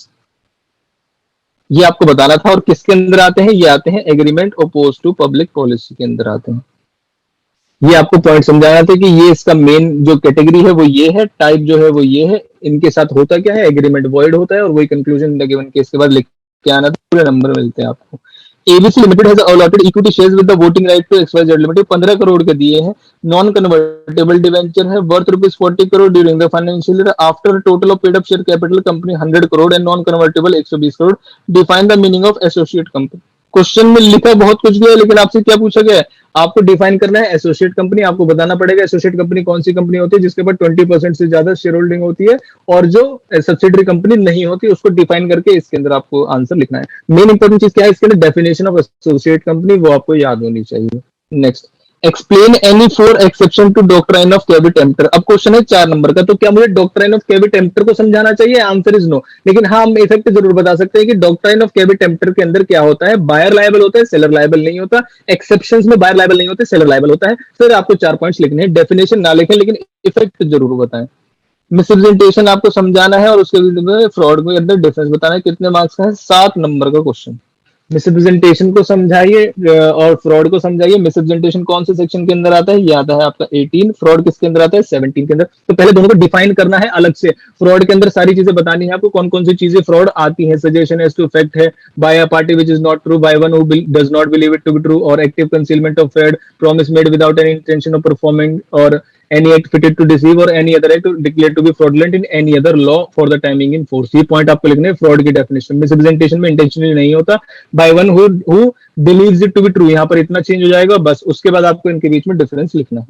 ये आपको बताना था। और किसके अंदर आते हैं, ये आते हैं agreement oppose to public policy के अंदर आते हैं। ये आपको पॉइंट समझाना था कि ये इसका मेन जो कैटेगरी है वो ये है, टाइप जो है वो ये है। इनके साथ होता क्या है, एग्रीमेंट वॉइड होता है और वही conclusion in the given case के बाद लिख के आना था, पूरे नंबर मिलते हैं आपको। ABC limited has allotted equity shares with the voting right to XYZ limited, 15 crore के दिए हैं। नॉन कन्वर्टेबल डिवेंचर है worth ₹40 crore during the financial year. After total of paid up share capital company 100 crore and non convertible 120 crore. Define the meaning of associate company. Question में लिखा बहुत कुछ गया है, लेकिन आपसे क्या पूछा गया है, आपको डिफाइन करना है एसोसिएट कंपनी। आपको बताना पड़ेगा एसोसिएट कंपनी कौन सी कंपनी होती है जिसके पास 20% से ज्यादा शेयर होल्डिंग होती है, और जो सब्सिडरी कंपनी नहीं होती उसको डिफाइन करके इसके अंदर आपको आंसर लिखना है। मेन इंपॉर्टेंट चीज क्या है इसके अंदर, डेफिनेशन ऑफ एसोसिएट कंपनी, वो आपको याद होनी चाहिए। Next, explain any 4 exception to doctrine of caveat emptor. अब क्वेश्चन है 4 नंबर का, तो क्या मुझे डॉक्ट्राइन ऑफ कैविट एम्प्टर को समझाना चाहिए? Answer is no. लेकिन हाँ, हम इफेक्ट जरूर बता सकते हैं कि डॉक्ट्राइन ऑफ कैविट एम्प्टर के अंदर क्या होता है, बायर लायबल होता है, सेलर लायबल नहीं होता। एक्सेप्शंस में बायर लायबल नहीं होते, सेलर लायबल होता है। फिर आपको 4 पॉइंट्स लिखने हैं, डेफिनेशन ना लिखें लेकिन इफेक्ट जरूर बताएं। मिसरिप्रेजेंटेशन आपको समझाना है और उसके फ्रॉड के अंदर डिफरेंस बताना है। कितने मार्क्स का है? 7 नंबर का क्वेश्चन। मिसरिप्रेजेंटेशन को समझाइए और फ्रॉड को समझाइए। मिसरिप्रेजेंटेशन कौन से सेक्शन के अंदर आता है, ये आता है आपका 18। फ्रॉड किसके अंदर आता है? 17 के अंदर। तो पहले दोनों को डिफाइन करना है अलग से। फ्रॉड के अंदर सारी चीजें बतानी है आपको, कौन कौन सी चीजें फ्रॉड आती है। सजेशन एज टू फैक्ट है, by a party which is not true, by one who does not believe it to be true, और active concealment of fraud, promise made without any intention of performing, और any act fitted to deceive or any other act declared to be fraudulent in any other law for the timing in force। ये point आपको लिखने हैं fraud की definition. Misrepresentation में intentionally नहीं होता, by one who believes it to be true, यहां पर इतना चेंज हो जाएगा बस। उसके बाद आपको इनके बीच में डिफरेंस लिखना है।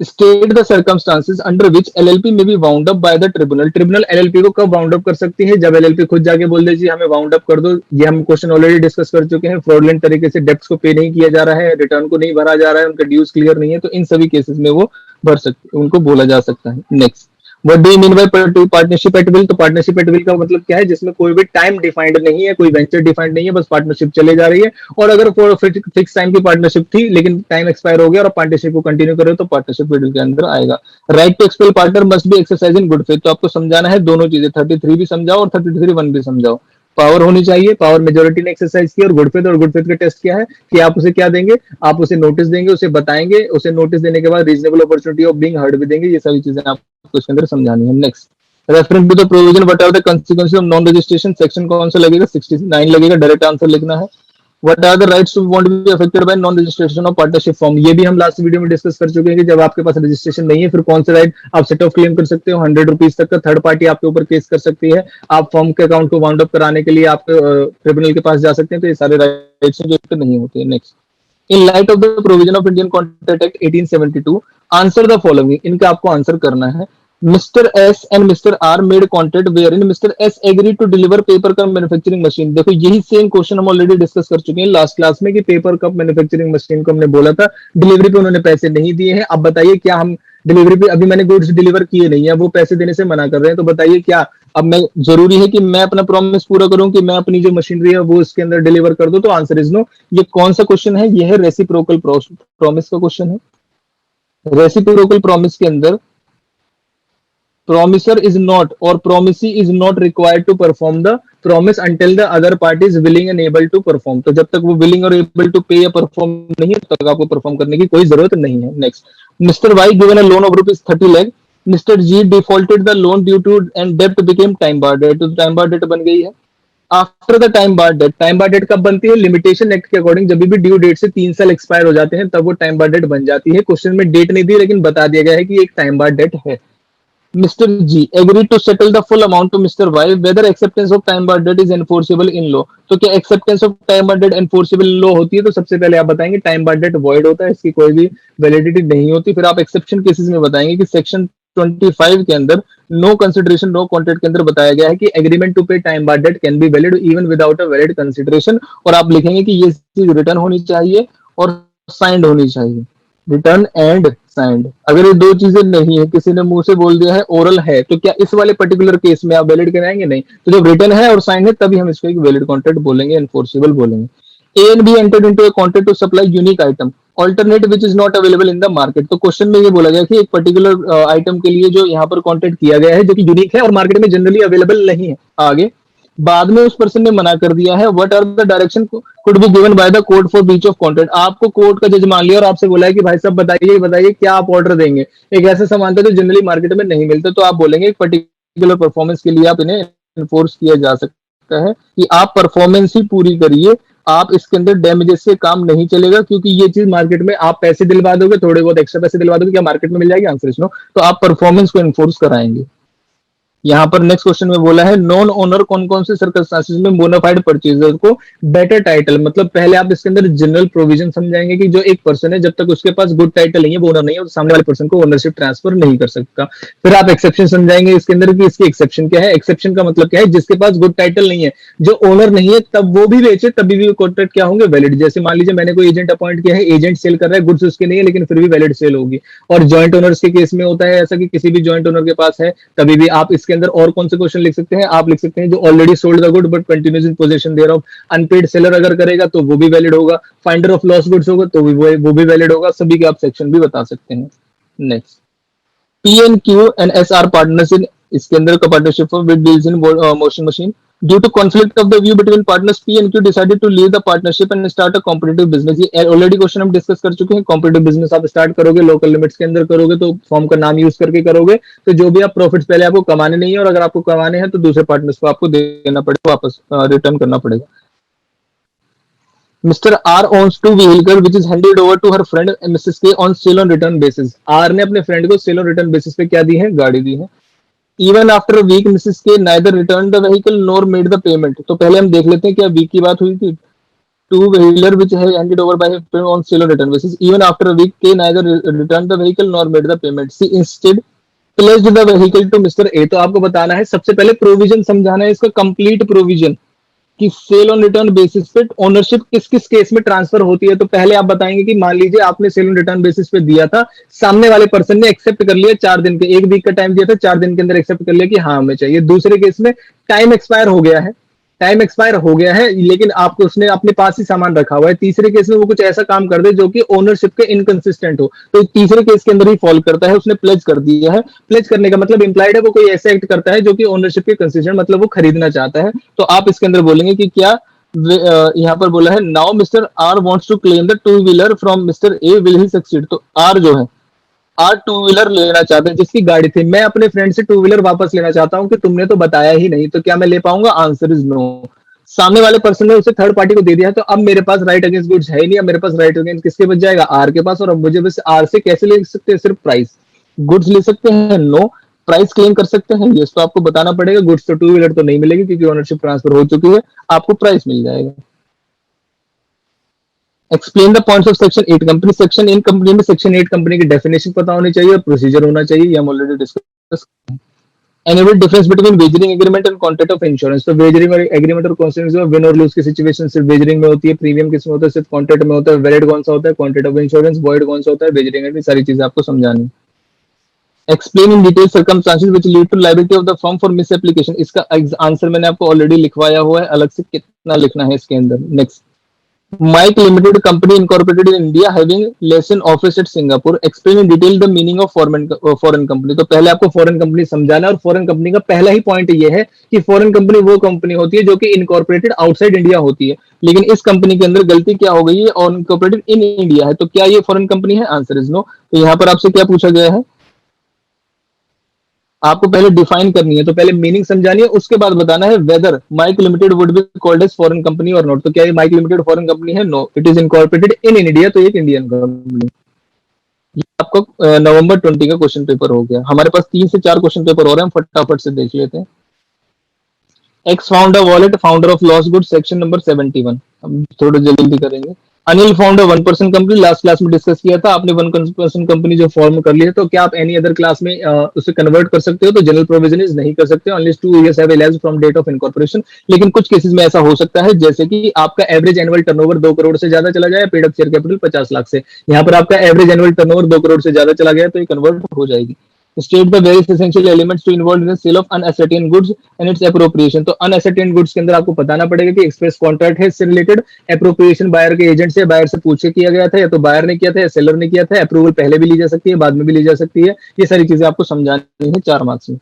State the circumstances under which LLP may be wound up by the tribunal. Tribunal LLP को कब वाउंड अप कर सकती है? जब एलएलपी खुद जाके बोल दे जी हमें वाउंड अप कर दो। ये हम क्वेश्चन ऑलरेडी डिस्कस कर चुके हैं। फ्रॉडलेंट तरीके से डेब्ट्स को पे नहीं किया जा रहा है, रिटर्न को नहीं भरा जा रहा है, उनका ड्यूज क्लियर नहीं है, तो इन सभी केसेस में वो भर सकते, उनको बोला जा सकता है। Next, what do you mean by partnership at will? तो पार्टनरशिप एट विल का मतलब क्या है, जिसमें कोई भी टाइम डिफाइंड नहीं है, कोई वेंचर डिफाइंड नहीं है, बस पार्टनरशिप चले जा रही है। और अगर फिक्स टाइम की पार्टनरशिप थी लेकिन टाइम एक्सपायर हो गया और पार्टनरशिप को कंटिन्यू कर रहे हो तो पार्टनरशिप विल के अंदर आएगा। Right to expel partner must be exercise in good faith. तो आपको समझाना है दोनों चीजें, 33 भी समझाओ और 33(1) भी समझाओ। पावर होनी चाहिए, पावर मेजोरिटी ने एक्सरसाइज की, और गुड फेथ का टेस्ट क्या है कि आप उसे क्या देंगे, आप उसे नोटिस देंगे, उसे बताएंगे, उसे नोटिस देने के बाद reasonable opportunity of being heard भी देंगे। ये सारी चीजें आपको इसके अंदर समझानी है। Next, reference to the provision what are the consequences of non registration. Section कौन सा लगेगा? 69 लगेगा। डायरेक्ट आंसर लिखना है। What are the rights to won't be affected by non registration of partnership firm. ये भी हम लास्ट वीडियो में डिस्कस कर चुके हैं कि जब आपके पास रजिस्ट्रेशन नहीं है फिर कौन से राइट आप सेट ऑफ क्लेम कर सकते हो। 100 रुपीज तक का थर्ड पार्टी आपके ऊपर केस कर सकती है। आप फॉर्म के अकाउंट को वाउंड अप कराने के लिए आप ट्रिब्यूनल के पास जा सकते हैं। तो ये सारे राइट्स जो इस पे नहीं होते हैं। Next, in light of the provision of Indian contract act 1872 answer the following. इनका आपको आंसर करना है। Mister S and mister R made contract where in mister S agree to deliver paper cup manufacturing machine. देखो यही same question हम already discuss कर चुके हैं लास्ट क्लास में कि पेपर कप मैन्युफैक्चरिंग मशीन को हमने बोला था, डिलीवरी पे उन्होंने पैसे नहीं दिए हैं। अब बताइए क्या हम डिलीवरी पे, अभी मैंने गुड्स डिलीवर किए नहीं है, वो पैसे देने से मना कर रहे हैं, तो बताइए क्या अब मैं जरूरी है कि मैं अपना प्रॉमिस पूरा करूं कि मैं अपनी जो मशीनरी है वो इसके अंदर डिलीवर कर दूं? तो आंसर इज नो। ये कौन सा क्वेश्चन है? ये है रेसिप्रोकल प्रॉमिस का क्वेश्चन है। रेसिप्रोकल प्रॉमिस के अंदर promisor is not or promisee is not required to perform the promise until the other party is willing and able to perform। तो जब तक वो willing और able to pay या perform नहीं है तब तक आपको perform करने की कोई जरूरत नहीं है। Next, Mr. Y given a loan of ₹30 lakh, Mr. G defaulted the loan due to and debt became time bar debt। तो time bar debt बन गई है। After the time barred debt, time barred debt कब बनती है? Limitation act के according जब भी ड्यू डेट से 3 साल एक्सपायर हो जाते हैं तब वो टाइम बार डेट बन जाती है। क्वेश्चन में डेट नहीं दी लेकिन बता दिया गया है कि एक टाइम बार डेट है। Mr. G agreed to settle the full amount to Mr. Y whether acceptance of time barred debt is enforceable in law। तो क्या acceptance of time barred debt enforceable in law होती है? तो सबसे पहले आप बताएंगे time barred debt void होता है, इसकी कोई भी वैलिडिटी नहीं होती। फिर आप एक्सेप्शन केसेस में बताएंगे कि सेक्शन 25 के अंदर नो कंसिडरेशन नो कॉन्ट्रैक्ट के अंदर बताया गया है कि एग्रीमेंट टू पे time barred date can be valid even without a valid consideration, और आप लिखेंगे कि ये चीज रिटर्न होनी चाहिए और साइंड होनी चाहिए, रिटर्न एंड साइंड। अगर ये दो चीजें नहीं है, किसी ने मुंह से बोल दिया है ओरल है, तो क्या इस वाले पर्टिकुलर केस में आप वैलिड कराएंगे? नहीं। तो जब रिटर्न है और साइंड है तभी हम इसको एक वैलिड कॉन्ट्रैक्ट बोलेंगे, एनफोर्सेबल बोलेंगे। A and B entered into a contract to supply unique item alternate which is not available in the market. तो क्वेश्चन में ये बोला गया कि एक पर्टिकुलर आइटम के लिए जो यहाँ पर कॉन्ट्रैक्ट किया गया है जो कि यूनिक है और मार्केट में जनरली अवेलेबल नहीं है, आगे बाद में उस पर्सन ने मना कर दिया है। What are the direction could be given by the court for breach of contract. आपको कोर्ट का जज मान लिया और आपसे बोला है कि भाई साहब बताइए बताइए क्या आप ऑर्डर देंगे। एक ऐसा सामान था जो जनरली मार्केट में नहीं मिलता, तो आप बोलेंगे एक पर्टिकुलर परफॉर्मेंस के लिए आप इन्हें एनफोर्स किया जा सकता है कि आप परफॉर्मेंस ही पूरी करिए, आप इसके अंदर डैमेजेस से काम नहीं चलेगा, क्योंकि ये चीज मार्केट में आप पैसे दिलवा दोगे, थोड़े बहुत एक्स्ट्रा पैसे दिलवा दोगे, क्या मार्केट में मिल जाएगी? Answer is no. तो आप परफॉर्मेंस को एनफोर्स कराएंगे। यहाँ पर नेक्स्ट क्वेश्चन में बोला है नॉन ओनर कौन कौन से सर्कमस्टेंसेस में बोनाफाइड परचेजर को बेटर टाइटल, मतलब पहले आप इसके अंदर जनरल प्रोविजन समझाएंगे कि जो एक पर्सन है जब तक उसके पास गुड टाइटल नहीं है, वो ओनर नहीं है, तो सामने वाले पर्सन को ओनरशिप ट्रांसफर नहीं कर सकता। फिर आप एक्सेप्शन समझाएंगे इसके अंदर कि इसकी एक्सेप्शन क्या है। एक्सेप्शन का मतलब क्या है? जिसके पास गुड टाइटल नहीं है, जो ओनर नहीं है, तब वो भी बेचे तभी भी कॉन्ट्रैक्ट क्या होंगे? वैलिड। जैसे मान लीजिए मैंने कोई एजेंट अपॉइंट किया है, एजेंट सेल कर रहा है, गुड्स उसके नहीं है लेकिन फिर भी वैलिड सेल होगी। और जॉइंट ओनर्स के केस में होता है ऐसा कि किसी भी जॉइंट ओनर के पास है, तभी भी आप इसके अंदर और कौन से क्वेश्चन लिख सकते हैं? आप लिख सकते हैं जो already sold the good but continues in possession thereof. Unpaid seller अगर करेगा तो वो भी वैलिड होगा। फाइंडर ऑफ लॉस गुड्स होगा तो वो भी वैलिड होगा। सभी के आप सेक्शन भी बता सकते हैं। Next, P N Q and S are partners in, इसके अंदर का partnership with deals in motion machine. Due to conflict of the view between partners P and Q decided to leave the partnership and start a competitive business. ये already question हम discuss कर चुके हैं। Competitive business आप start करोगे, local limits के अंदर करोगे, तो फॉर्म का नाम यूज करके करोगे, तो जो भी आप प्रॉफिट्स पहले आपको कमाने नहीं है, और अगर आपको कमाने हैं तो दूसरे पार्टनर्स को आपको देना पड़ेगा, वापस रिटर्न करना पड़ेगा। Mr. R owns two vehicles which is handed over to her friend Mrs. K on sale on return basis। R ने अपने फ्रेंड को सेल ऑन रिटर्न बेसिस पे क्या दी है? गाड़ी दी है। Even after a week, Mrs. K neither returned the vehicle nor made the payment। तो पहले हम देख लेते हैं क्या वीक की बात हुई थी। Two wheeler which है handed over by her on sale on return basis। Even after a week, K neither returned the vehicle nor made the payment। She instead pledged the vehicle to Mr. A। तो आपको बताना है, सबसे पहले provision समझाना है, इसका complete provision कि सेल ऑन रिटर्न बेसिस पे ओनरशिप किस किस केस में ट्रांसफर होती है। तो पहले आप बताएंगे कि मान लीजिए आपने सेल ऑन रिटर्न बेसिस पे दिया था, सामने वाले पर्सन ने एक्सेप्ट कर लिया 4 दिन के, 1 वीक का टाइम दिया था, 4 दिन के अंदर एक्सेप्ट कर लिया कि हाँ हमें चाहिए। दूसरे केस में टाइम एक्सपायर हो गया है, टाइम एक्सपायर हो गया है लेकिन आपको उसने अपने पास ही सामान रखा हुआ है। तीसरे केस में वो कुछ ऐसा काम कर दे जो कि ओनरशिप के इनकंसिस्टेंट हो, तो तीसरे केस के अंदर ही फॉल करता है। उसने प्लेज कर दिया है, प्लेज करने का मतलब इंप्लाइड है वो कोई ऐसा एक्ट करता है जो कि ओनरशिप के कंसिस्टेंट, मतलब वो खरीदना चाहता है। तो आप इसके अंदर बोलेंगे कि क्या यहाँ पर बोला है now mister R wants to claim the two wheeler from mister A, will he succeed. तो आर जो है, आर टू व्हीलर लेना चाहते हैं जिसकी गाड़ी थी, मैं अपने फ्रेंड से टू व्हीलर वापस लेना चाहता हूं कि तुमने तो बताया ही नहीं, तो क्या मैं ले पाऊंगा? Answer is no. सामने वाले पर्सन ने उसे थर्ड पार्टी को दे दिया है, तो अब मेरे पास राइट अगेंस्ट गुड्स है ही नहीं। अब मेरे पास राइट अगेंस्ट किसके बच जाएगा? आर के पास। और अब मुझे बस आर से कैसे ले सकते हैं? सिर्फ प्राइस। गुड्स ले सकते हैं? नो। प्राइस क्लेम कर सकते हैं? यस। तो आपको बताना पड़ेगा गुड्स तो टू व्हीलर तो नहीं मिलेगी क्योंकि ओनरशिप ट्रांसफर हो चुकी है, आपको प्राइस मिल जाएगा। Explain the points of section 8 company. Section in company में सेक्शन 8 कंपनी की डेफिनेशन पता होनी चाहिए और प्रोसीजर होना चाहिए, ये हम already discuss. Annual difference between wagering agreement and contract of insurance. तो वेजरिंग और एग्रीमेंट और कॉन्ट्रैक्ट में विन और लूज की सिचुएशन सिर्फ वेजरिंग में होती है, प्रीमियम किसमें होता है? सिर्फ कॉन्ट्रैक्ट में होता है। वैलिड कौन सा होता है? Contract of insurance. वॉइड कौन सा होता है? Wagering agreement. सारी चीजें आपको समझानी। Explain in detail circumstances which lead to liability of the firm for misapplication. इसका आंसर मैंने आपको ऑलरेडी लिखवाया हुआ है, अलग से कितना लिखना है इसके अंदर। Next, Mike Limited Company incorporated in India having license office at Singapore। Explain in detail the meaning of foreign company। तो पहले आपको फॉरेन कंपनी समझाना है, और फॉरेन कंपनी का पहला ही पॉइंट ये है कि फॉरेन कंपनी वो कंपनी होती है जो कि इनकॉर्पोरेटेड आउटसाइड इंडिया होती है। लेकिन इस कंपनी के अंदर गलती क्या हो गई है? और इनकॉर्पोरेटेड इन इंडिया है, तो क्या ये फॉरेन कंपनी है? Answer is no. तो यहाँ पर आपसे क्या पूछा गया है? आपको पहले डिफाइन करनी है, तो पहले मीनिंग समझानी है, उसके बाद बताना है whether Mike limited would be called as foreign company और नॉट। तो क्या ये माइक लिमिटेड फॉरेन कंपनी है? No, it is incorporated in India, तो एक इंडियन कंपनी। आपका नवंबर 20 का क्वेश्चन पेपर हो गया। हमारे पास 3 से 4 क्वेश्चन पेपर हो रहे हैं, हम फटाफट से देख लेते हैं। X found a wallet, founder of loss good, section number 71। हम थोड़ा जल्दी करेंगे। Anil found a 1% company, last class में डिस्कस किया था आपने। 1% कंपनी जो फॉर्म कर ली है, तो क्या आप एनी अदर क्लास में उसे कन्वर्ट कर सकते हो? तो जनरल प्रोविजन नहीं कर सकते, unless 2 years have elapsed from date of incorporation. लेकिन कुछ केसेस में ऐसा हो सकता है, जैसे कि आपका एवरेज एनुअल टर्नओवर 2 करोड़ से ज्यादा चला जाए, paid up share capital 50 lakh से। यहाँ पर आपका एवरेज एनुअल टर्नओवर 2 करोड़ से ज्यादा चला गया, तो ये कन्वर्ट हो जाएगी। State the various essential elements to involve in the sale of unascertained goods and its appropriation. तो अनएसर्टेन गुड्स के अंदर आपको बताना पड़ेगा कि एक्सप्रेस कॉन्ट्रैक्ट है, इससे रिलेटेड एप्रोप्रिएशन बायर के एजेंट से, बायर से पूछ के किया गया था, या तो बायर ने किया था या सेलर ने किया था। अप्रूवल पहले भी ली जा सकती है, बाद में भी ली जा सकती है। ये सारी चीजें आपको समझानी है 4 मार्क्स में।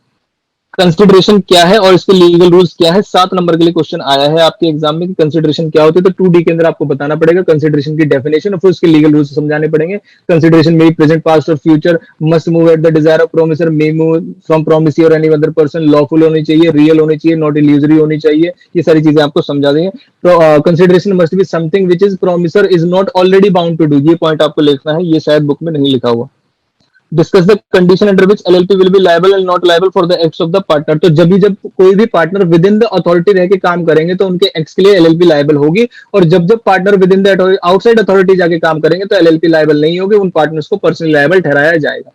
कंसिडरेशन क्या है और इसके लीगल रूल्स क्या है, 7 नंबर के लिए क्वेश्चन आया है आपके एग्जाम में कि कंसिडरेशन क्या होती है। तो 2D के अंदर आपको बताना पड़ेगा कंसिडरेशन की डेफिनेशन और फिर उसके लीगल रूल्स समझाने पड़ेंगे। कंसिडरेशन में प्रेजेंट, पास्ट और future, must move at the desire of promisor, may move from promisee और एनी अदर पर्सन, लॉफुल होनी चाहिए, रियल होनी चाहिए, नॉट इल्यूजरी होनी चाहिए। ये सारी चीजें आपको समझा देंगे। तो consideration must be something which is promisor is not already bound to do. ये पॉइंट आपको लिखना है, ये शायद बुक में नहीं लिखा हुआ। Discuss the condition under which LLP will be liable and not liable for the acts of the partner. तो जब भी जब कोई भी partner with in the authority रह के काम करेंगे तो उनके एक्ट्स के लिए एलएलपी लायबल होगी, और जब जब partner with in the outside authority जाके काम करेंगे तो एलएलपी लायबल नहीं होगी, उन पार्टनर्स को पर्सनली लायबल ठहराया जाएगा।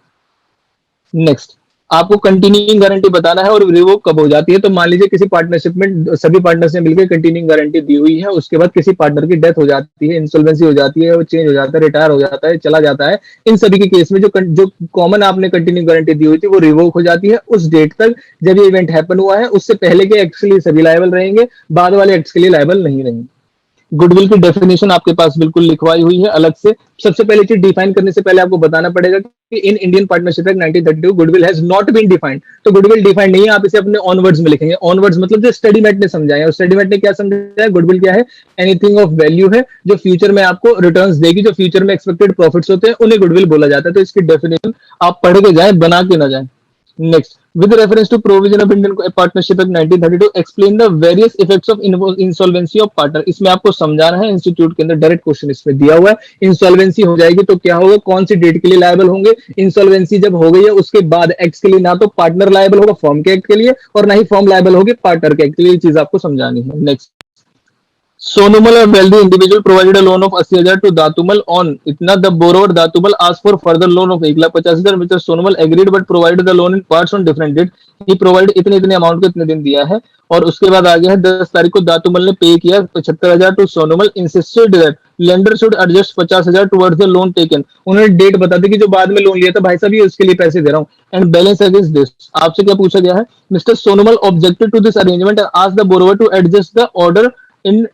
नेक्स्ट, आपको कंटिन्यूइंग गारंटी बताना है और रिवोक कब हो जाती है। तो मान लीजिए किसी पार्टनरशिप में सभी पार्टनर्स ने मिलकर कंटिन्यूइंग गारंटी दी हुई है, उसके बाद किसी पार्टनर की डेथ हो जाती है, इंसॉल्वेंसी हो जाती है, वो चेंज हो जाता है, रिटायर हो जाता है, चला जाता है। इन सभी के केस में जो कॉमन आपने कंटिन्यू गारंटी दी हुई थी वो रिवोक हो जाती है उस डेट तक जब ये इवेंट हैपन हुआ है। उससे पहले के एक्ट्स के लिए सभी लायबल रहेंगे, बाद वाले एक्ट्स के लिए लायबल नहीं रहेंगे। गुडविल की डेफिनेशन आपके पास बिल्कुल लिखवाई हुई है अलग से। सबसे पहले चीज डिफाइन करने से पहले आपको बताना पड़ेगा कि in Indian partnership act 1932 goodwill has not been defined. तो गुडविल डिफाइंड नहीं है, आप इसे अपने ऑनवर्ड्स में लिखेंगे। ऑनवर्ड्स मतलब जो स्टडी मेट ने समझाया है, स्टडी मेट ने क्या समझाया, गुडविल क्या है, एनीथिंग ऑफ वैल्यू है जो फ्यूचर में आपको रिटर्न्स देगी, जो फ्यूचर में एक्सपेक्टेड प्रॉफिट्स होते हैं उन्हें गुडविल बोला जाता है। तो इसकी डेफिनेशन आप पढ़ के जाए, बना के ना जाए। Next, with reference to provision of Indian Partnership Act 1932, explain the various effects of insolvency of partner। इसमें आपको समझाना है, इंस्टीट्यूट के अंदर डायरेक्ट क्वेश्चन इसमें दिया हुआ है। इंसॉल्वेंसी हो जाएगी तो क्या होगा, कौन सी डेट के लिए लायबल होंगे। इंसॉल्वेंसी जब हो गई है उसके बाद एक्ट के लिए ना तो पार्टनर लायबल होगा फॉर्म के एक्ट के लिए, और ना ही फॉर्म लायबल होगी पार्टनर के एक्ट के लिए। ये चीज आपको समझानी है। Next, Sonumal, a wealthy individual, provided a loan of 80,000 to Datumal on इतना the borrower Datumal asked for further loan of 1,50,000 which Sonumal agreed but provided the loan in parts on different date। he provided इतने amount को इतने दिन दिया है, और उसके बाद आ गया है 10 तारीख को दातुमल ने पे किया 75,000 to Sonumal, insisted that lender should adjust 50,000 towards the loan taken. उन्होंने डेट बता दी कि जो बाद में लोन लिया था भाई साहब ये उसके लिए पैसे दे रहा हूँ, एंड बैलेंस अगेंस्ट दिस। आपसे क्या पूछा गया है, mister Sonumal objected to this arrangement and asked the borrower to adjust the order in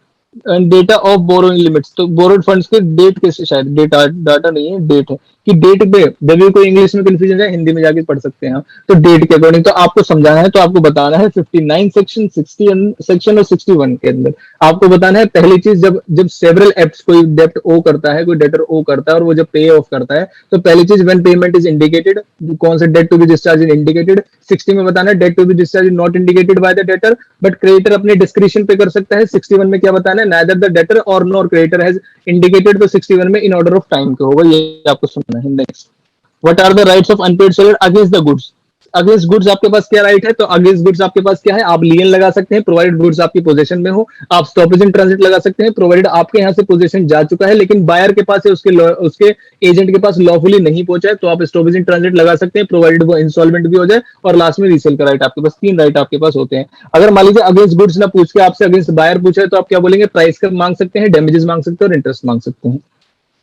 data of borrowing limits. तो बोरोड फंड्स के डेट के, शायद डेटा डाटा नहीं है, डेट है कि डेट पे जब भी कोई इंग्लिश में कंफ्यूजन है हिंदी में जाके पढ़ सकते हैं। तो डेट के अकॉर्डिंग तो आपको समझाना है, तो आपको बताना है 59 सेक्शन, 60 सेक्शन और 61 के अंदर आपको बताना है। पहली चीज, जब सेवरल एप्स कोई डेप्ट ओ करता है, कोई डेटर ओ करता है और वो जब पे ऑफ करता है, तो पहली चीज व्हेन पेमेंट इज इंडिकेटेड, कौन से debt to be discharge is indicated. 60 में बताना है debt to be discharge is not indicated by the debtor but creditor अपने डिस्क्रिप्शन पे कर सकता है। 61 में क्या बताना है, neither the debtor or nor creditor has indicated। तो 61 में इन ऑर्डर ऑफ टाइम के होगा, ये आपको सुनना है। Next, what are the rights of unpaid seller against the goods. Against goods आपके पास क्या राइट है, तो अगेंस्ट गुड्स आपके पास क्या है, आप लियन लगा सकते हैं प्रोवाइडेड गुड्स आपकी पोजीशन में हो। आप स्टॉपेज इन ट्रांजिट लगा सकते हैं प्रोवाइडेड आपके यहाँ से पोजीशन जा चुका है लेकिन बायर के पास है, उसके एजेंट के पास लॉफुली नहीं पहुंचा है, तो आप स्टॉपेज इन ट्रांजिट लगा सकते हैं प्रोवाइडेड वो इंसॉल्वेंट भी हो जाए। और लास्ट में रीसेल का राइट आपके पास, 3 राइट आपके पास होते हैं। अगर मान लीजिए अगेंस्ट गुड्स ना पूछ के आपसे अगेंस्ट बायर पूछा है तो आप क्या बोलेंगे, प्राइस का मांग सकते हैं, डैमेजेस मांग सकते हैं और इंटरेस्ट मांग सकते हैं।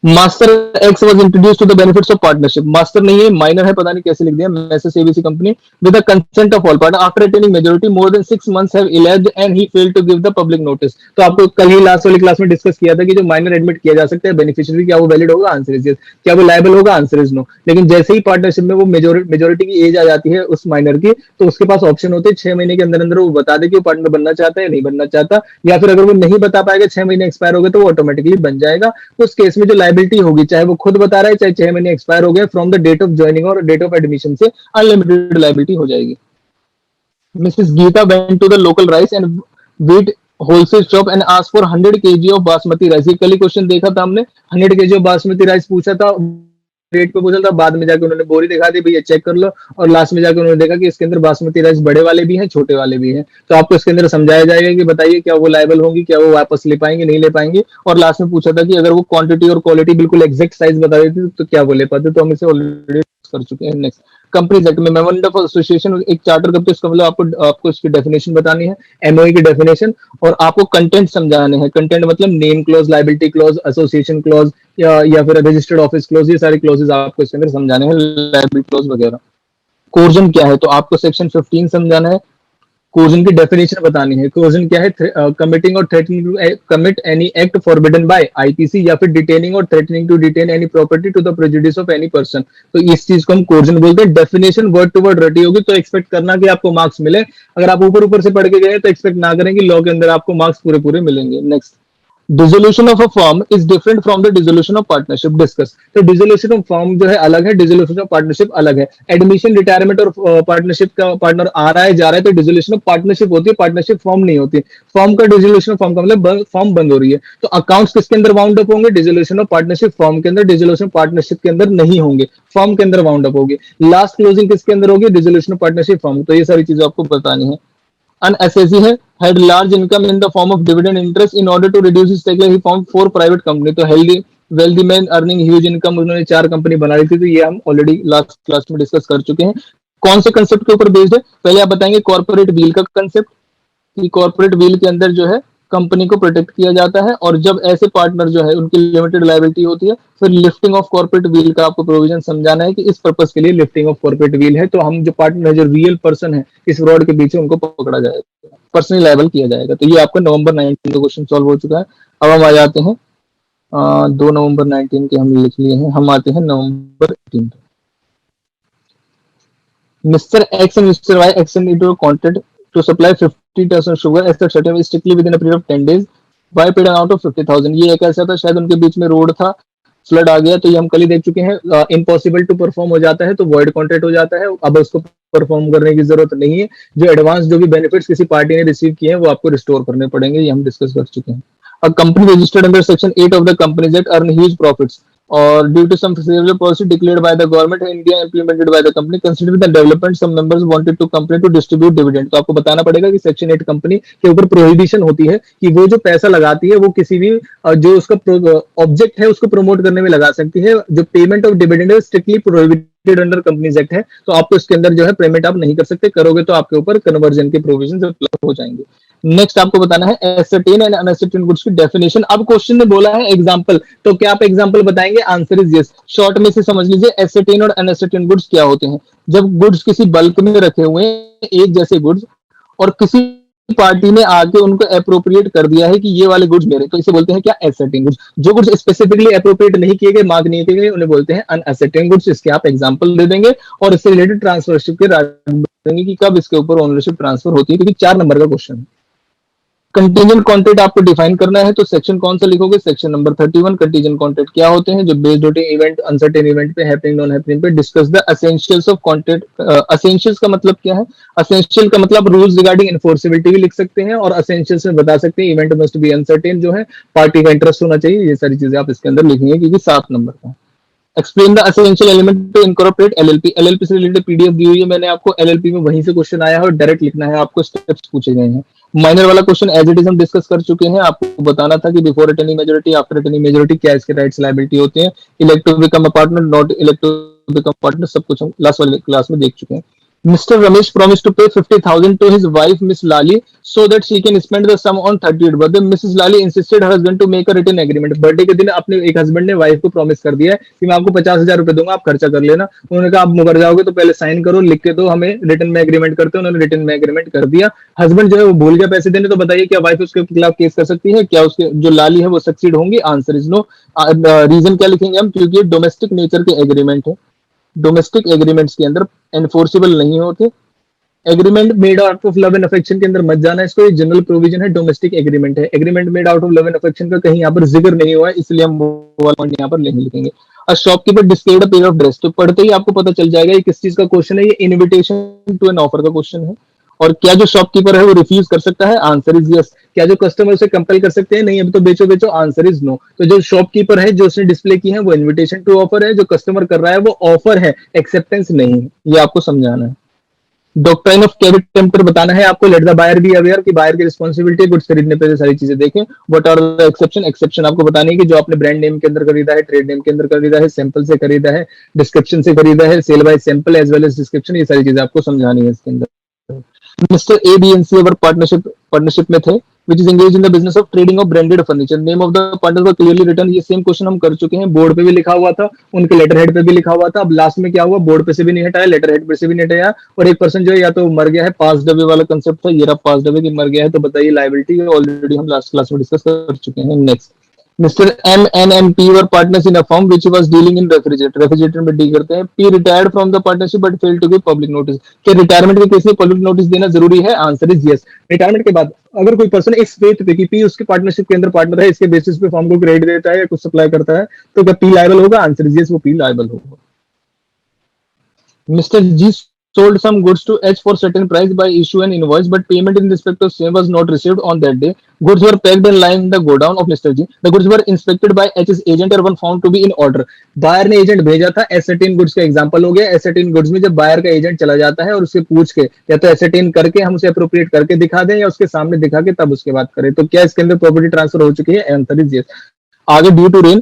Master X was introduced to the benefits of partnership. Master नहीं है, माइनर है, पता नहीं कैसे लिख दिया, messrs ABC company with the consent of all partner after attaining majority more than 6 months have elapsed and he failed to give the public notice. तो आपको कल ही लास्ट वाली क्लास में डिस्कस किया था कि जो माइनर एडमिट किया जा सकता है बेनिफिशियरी, क्या वो वैलिड होगा, आंसर इज यस। क्या वो लायबल होगा, आंसर इज नो। लेकिन जैसे ही पार्टनरशिप में वो मेजोरिटी की एज आ जाती है उस माइनर की, तो उसके पास ऑप्शन होते हैं 6 महीने के अंदर अंदर वो बता दे कि वो पार्टनर बनना चाहता है या नहीं बनना चाहता, या फिर अगर वो नहीं बता पाएगा, 6 महीने एक्सपायर हो गए, तो वो ऑटोमेटिकली बन जाएगा। तो उस केस में जो लायबिलिटी होगी, चाहे वो खुद बता रहा है चाहे 6 महीने एक्सपायर हो गए, from the date of joining और डेट ऑफ एडमिशन से अनलिमिटेड लायबिलिटी हो जाएगी। Mrs Geeta went to the local rice and wheat wholesale shop and asked for 100 kg of basmati rice. ये कल ही क्वेश्चन देखा था हमने, 100 kg ऑफ बासमती राइस पूछा था। रेट पे पूछा था, बाद में जाके उन्होंने बोरी दिखा दी, भैया चेक कर लो, और लास्ट में जाके उन्होंने देखा कि इसके अंदर बासमती राइस बड़े वाले भी हैं, छोटे वाले भी हैं। तो आपको इसके अंदर समझाया जाएगा कि बताइए क्या वो लायबल होंगी, क्या वो वापस ले पाएंगे, नहीं ले पाएंगे। और लास्ट में पूछा था कि अगर वो क्वांटिटी और क्वालिटी बिल्कुल एग्जैक्ट साइज बता देती तो क्या वो ले पाते, तो हम इसे ऑलरेडी कर चुके हैं। नेक्स्ट, कंपनीज एक्ट में मेमोरेंडम ऑफ एसोसिएशन, एक चार्टर कंपनी, इसका मतलब आपको इसकी डेफिनेशन बतानी है, एमओए की डेफिनेशन, और आपको कंटेंट समझाने हैं। कंटेंट मतलब name clause, liability clause, association clause, या फिर रजिस्टर्ड ऑफिस क्लॉज, ये सारे क्लॉजेज आपको इसके अंदर समझाने हैं, लायबिलिटी क्लॉज वगैरह। कोर्जन क्या है, तो आपको सेक्शन 15 समझाना है। कोर्जन की डेफिनेशन बतानी है। कोर्जन क्या है, कमिटिंग और threatening to commit any act forbidden by IPC, या फिर डिटेनिंग और threatening to detain any property to the prejudice of any person, तो इस चीज को हम कोर्जन बोलते हैं। डेफिनेशन वर्ड टू वर्ड रटी होगी तो एक्सपेक्ट करना कि आपको मार्क्स मिले। अगर आप ऊपर ऊपर से पढ़ के गए तो एक्सपेक्ट ना करें कि लॉ के अंदर आपको मार्क्स पूरे पूरे मिलेंगे। Next, dissolution of a firm is different from the dissolution of partnership, discuss. तो डिसोल्यूशन ऑफ फर्म जो है अलग है, डिसोल्यूशन ऑफ पार्टनरशिप अलग है। एडमिशन, रिटायरमेंट और पार्टनरशिप का पार्टनर आ रहा है जा रहा है तो डिसोल्यूशन ऑफ पार्टनरशिप होती है, पार्टनरशिप फॉर्म नहीं होती। फॉर्म का डिसोल्यूशन ऑफ फॉर्म का मतलब फॉर्म बंद हो रही है। तो अकाउंट्स किसके अंदर वाउंड अप होंगे, डिसोल्यूशन ऑफ पार्टनरशिप फॉर्म के अंदर, डिसोल्यूशन ऑफ पार्टनरशिप के अंदर नहीं होंगे, फॉर्म के अंदर वाउंड अप होगी। लास्ट क्लोजिंग किसके अंदर होगी, डिसोल्यूशन ऑफ पार्टनरशिप फॉर्म। तो ये सारी चीजें आपको बतानी है। An SSE had large income in the form of dividend interest. In order to reduce his stake, he formed 4 private company. तो wealthy man earning huge income, उन्होंने 4 कंपनी बना ली थी। तो ये हम ऑलरेडी लास्ट क्लास में डिस्कस कर चुके हैं। कौन से कंसेप्ट के ऊपर बेस्ड है, पहले आप बताएंगे कॉर्पोरेट व्हील का कंसेप्ट, कि कॉर्पोरेट व्हील के अंदर जो है कंपनी को प्रोटेक्ट किया जाता है, और जब ऐसे पार्टनर जो है उनकी लिमिटेड लायबिलिटी होती है। फिर लिफ्टिंग ऑफ कॉर्पोरेट व्हील का आपको प्रोविजन समझाना है कि इस पर्पस के लिए लिफ्टिंग ऑफ कॉर्पोरेट व्हील है, तो हम जो पार्टनर, जो रियल पर्सन है इस फ्रॉड के पीछे, उनको पकड़ा जाएगा, पर्सनली लायबल किया जाएगा। तो ये आपका नवंबर 19 का क्वेश्चन सॉल्व हो चुका है। अब हम आ जाते हैं 2 नवंबर 19 के हम लिख लिए हैं, हम आते हैं नवंबर 18। Mr. X and Mr. Y entered into a contract to supply 50 tons of sugar as certain strictly within a period of 10 days. Y paid an amount of 50,000। ये एक ऐसा था, शायद उनके बीच में रोड था, फ्लड आ गया, तो ये हम कल ही देख चुके हैं। इम्पॉसिबल टू परफॉर्म हो जाता है तो वॉइड कॉन्ट्रैक्ट हो जाता है, अब उसको परफॉर्म करने की जरूरत नहीं है। जो एडवांस जो भी बेनिफिट्स किसी पार्टी ने रिसीव किए हैं वो आपको रिस्टोर करने पड़ेंगे, ये हम डिस्कस कर चुके हैं। A company registered under Section 8 of the Companies Act earn huge profits, or due to some favorable policy declared by the government of India implemented by the company, considering the development, some members wanted to company to distribute dividend। तो आपको बताना पड़ेगा कि section 8 company के ऊपर prohibition होती है कि वो जो पैसा लगाती है वो किसी भी जो उसका ऑब्जेक्ट है उसको प्रमोट करने में लगा सकती है। जो पेमेंट ऑफ डिविडेंड है strictly prohibited under companies act है, तो आपको इसके अंदर जो है पेमेंट आप नहीं कर सकते, करोगे तो आपके ऊपर कन्वर्जन के प्रोविजन अप्लाई हो जाएंगे। नेक्स्ट आपको बताना है एसेटेन एंड अनएसेटेन गुड्स की डेफिनेशन। अब क्वेश्चन ने बोला है एग्जांपल, तो क्या आप एग्जांपल बताएंगे, आंसर इज यस। शॉर्ट में से समझ लीजिए एसेटेन और अनएसेटेन गुड्स क्या होते हैं। जब गुड्स किसी बल्क में रखे हुए हैं, एक जैसे गुड्स, और किसी पार्टी ने आके उनको अप्रोप्रिएट कर दिया है कि ये वाले गुड्स मेरे, तो इसे बोलते हैं क्या, एसेटिंग गुड्स। जो गुड्स स्पेसिफिकली अप्रोप्रिएट नहीं किए गए, मार्क नहीं किए गए, उन्हें बोलते हैं अनएसेटिंग गुड्स। इसके आप एग्जांपल दे देंगे और इससे रिलेटेड ट्रांसफरशिप के देंगे कि कब इसके ऊपर ओनरशिप ट्रांसफर होती है, क्योंकि 4 नंबर का क्वेश्चन है। कंटीजेंट कॉन्ट्रैक्ट आपको डिफाइन करना है, तो सेक्शन कौन सा लिखोगे, सेक्शन नंबर 31। कंटीजेंट कॉन्ट्रैक्ट क्या होते हैं, जो बेस्ड होते हैं इवेंट, अनसर्टेन इवेंट पे, हैपनिंग नॉन हैपनिंग पे। Discuss the essentials of contract. Essentials का मतलब क्या है, एसेंशियल का मतलब रूल्स रिगार्डिंग एनफोर्सेबिलिटी भी लिख सकते हैं, और एसेंशियल्स में बता सकते हैं इवेंट मस्ट बी अनसर्टेन, जो है पार्टी का इंटरेस्ट होना चाहिए। ये सारी चीजें आप इसके अंदर लिखेंगे क्योंकि 7 नंबर का। Explain the essential element to incorporate LLP. LLP से रिलेटेड पीडीएफ दी हुई है मैंने आपको, एलएलपी में वहीं से क्वेश्चन आया है और डायरेक्ट लिखना है आपको, स्टेप्स पूछे गए हैं। माइनर वाला क्वेश्चन एज इट इज हम डिस्कस कर चुके हैं। आपको बताना था कि before attaining majority, after attaining majority क्या इसके राइट्स लायबिलिटी होते हैं। Elect to become a partner, not elect to become partner, सब कुछ हम लास्ट वाले क्लास में देख चुके हैं। Mr. Ramesh promised to pay 50,000 to his wife Miss Lali so that she can spend the sum on 30th birthday. Mrs. Lali insisted her husband to make a written agreement. Birthday के दिन अपने एक husband ने wife को promise कर दिया है कि मैं आपको 50,000 रुपए दूंगा, आप खर्चा कर लेना। उन्होंने कहा आप मुकर जाओगे तो पहले साइन करो, लिख के दो, हमें रिटर्न में एग्रीमेंट करते हैं। उन्होंने रिटर्न में एग्रीमेंट कर दिया। हस्बैंड जो है वो भूल गया पैसे देने, तो बताइए क्या वाइफ उसके खिलाफ केस कर सकती है, क्या उसके जो लाली है वो सक्सीड होंगी, आंसर इज नो। रीजन क्या लिखेंगे हम, क्योंकि डोमेस्टिक नेचर के एग्रीमेंट है, डोमेस्टिक एग्रीमेंट्स के अंदर एनफोर्सेबल नहीं होते। Agreement made out of love and affection के अंदर मत जाना, इसको ये जनरल प्रोविजन है, डोमेस्टिक एग्रीमेंट है। Agreement made out of love and affection का कहीं यहाँ पर जिक्र नहीं हुआ है, इसलिए हम वो वाला पॉइंट यहाँ पर नहीं लिखेंगे। A shopkeeper displayed a pair of dress, तो पढ़ते ही आपको पता चल जाएगा ये किस चीज का क्वेश्चन है, ये इनविटेशन टू एन ऑफर का क्वेश्चन है। और क्या जो शॉपकीपर है वो रिफ्यूज कर सकता है? Answer is yes. क्या जो कस्टमर उसे कंपेल कर सकते हैं? नहीं, अभी तो बेचो बेचो। Answer is no. तो जो शॉपकीपर है जो उसने डिस्प्ले की है वो इन्विटेशन टू ऑफर है, जो कस्टमर कर रहा है वो ऑफर है, एक्सेप्टेंस नहीं है। ये आपको समझाना है। डॉक्ट्राइन ऑफ क्रेडिट टेम्प्टर बताना है आपको। Let the buyer be aware कि बायर की रिस्पॉन्सिबिलिटी है गुड्स खरीदने पे सारी चीजें देखें। What are the exception? Exception आपको बतानी है कि जो आपने ब्रांड नेम के अंदर खरीदा है, ट्रेड नेम के अंदर खरीदा है, सैंपल से खरीदा है, डिस्क्रिप्शन से खरीदा है, sale by sample as well as description, ये सारी चीजें आपको समझानी है इसके अंदर। Mr. A, B, and C our partnership में थे, which is engaged in the business of trading of branded furniture. Name of the partners were clearly written. ये सेम क्वेश्चन हम कर चुके हैं, बोर्ड पे भी लिखा हुआ था, उनके लेटर हेड पे भी लिखा हुआ था। अब लास्ट में क्या हुआ, बोर्ड पे से भी नहीं हटाया, लेटर हेड पे से भी नहीं हटाया, और एक पर्सन जो है या तो मर गया है, पास्ट अवे वाला कंसेप्ट था, ये रहा पास्ट अवे कि मर गया है, तो बताइए लाइबिलिटी, ऑलरेडी हम लास्ट क्लास में डिस्कस कर चुके हैं। Next, Mr. M and M P were partners in a firm which was dealing in refrigerator. Refrigerator में डील करते हैं। P retired from the partnership but failed to give public notice. क्या retirement के case में public notice देना जरूरी है? Answer is yes. Retirement के बाद अगर कोई पर्सन इस फेथ पे कि पी उसके पार्टनरशिप के अंदर पार्टनर है, इसके बेसिस पे फॉर्म को क्रेडिट देता है या कुछ सप्लाई करता है, तो क्या पी लायबल होगा? आंसर इज यस, वो पी लायबल होगा। Mr. G sold some goods to H for certain price by issue an invoice, but payment in respect of same was not received on that day. Goods were packed and lying in the godown of Mr. G. The goods were inspected by H's agent and were found to be in order. Buyer ने agent भेजा था, एसेटिन goods का example हो गया। एसेटिन goods में जब buyer का agent चला जाता है और उससे पूछ के या तो एसेटिन करके हम उसे अप्रोप्रिएट करके दिखा दें या उसके सामने दिखा के तब उसके बात करें, तो क्या इसके अंदर प्रॉपर्टी ट्रांसफर हो चुकी है? Answer is yes. आगे, due to rain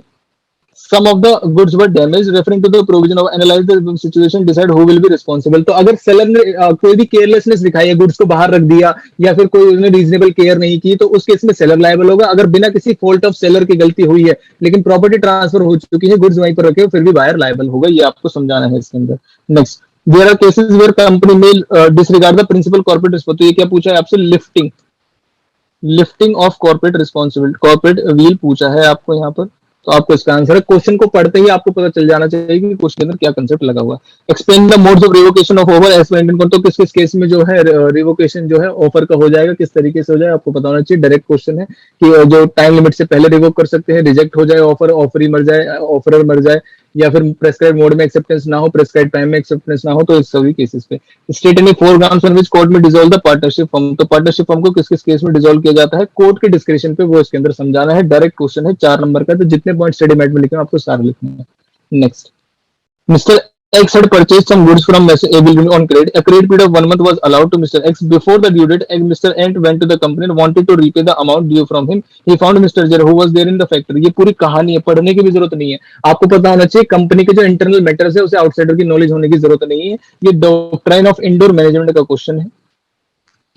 some of the goods were damaged, referring to the provision of analyze the situation, decide who will be responsible. तो अगर सेलर ने कोई भी केयरलेसनेस दिखाई है, गुड्स को बाहर रख दिया या फिर कोई उसने रीजनेबल केयर नहीं की, तो उस केस में सेलर लायबल होगा। अगर बिना किसी फॉल्ट ऑफ सेलर की गलती हुई है लेकिन प्रॉपर्टी ट्रांसफर हो चुकी है, गुड्स वहीं पर रखे हो, फिर भी बायर लायबल होगा। ये आपको समझाना है इसके अंदर। Next, there are cases where company may disregard the principle corporate responsibility. ये क्या पूछा है आपसे? Lifting of corporate responsibility, corporate veil पूछा है आपको यहाँ पर। तो आपको इसका आंसर है, क्वेश्चन को पढ़ते ही आपको पता चल जाना चाहिए कि क्वेश्चन के अंदर क्या कंसेप्ट लगा हुआ है। Explain the modes of revocation of offer as maintain कौन, तो किस किस केस में जो है रिवोकेशन जो है ऑफर का हो जाएगा, किस तरीके से हो जाए आपको पता होना चाहिए। डायरेक्ट क्वेश्चन है कि जो टाइम लिमिट से पहले रिवोक कर सकते हैं, रिजेक्ट हो जाए ऑफर, ऑफर ही मर जाए, ऑफरर मर जाए, या फिर प्रेस्क्राइब मोड में एक्सेप्टेंस ना हो, प्रेस्क्राइब टाइम में एक्सेप्टेंस ना हो, तो इस सभी केसेस पे। State any 4 grounds on which court में डिसॉल्व द पार्टनरशिप फॉर्म, तो पार्टनरशिप फॉर्म को किस किस केस में डिसॉल्व किया जाता है? कोर्ट के डिस्क्रिप्शन पे, वो इसके अंदर समझाना है। डायरेक्ट क्वेश्चन है 4 नंबर का, तो जितने पॉइंट स्टडी मैट में लिखे हैं आपको सारे लिखने हैं। Next, mister X had purchased some goods from Mr. A building on credit. A credit period of 1 month was allowed to Mr. X. Before the due date, Mr. N went to the company and wanted to repay the amount due from him. He found Mr. Z who was there in the factory. ये पूरी कहानी है, पढ़ने की भी जरूरत नहीं है। आपको पता होना चाहिए कंपनी के जो इंटरनल मैटर्स है उसे आउटसाइडर की नॉलेज होने की जरूरत नहीं है। ये डॉक्ट्राइन ऑफ इंडोर मैनेजमेंट का क्वेश्चन है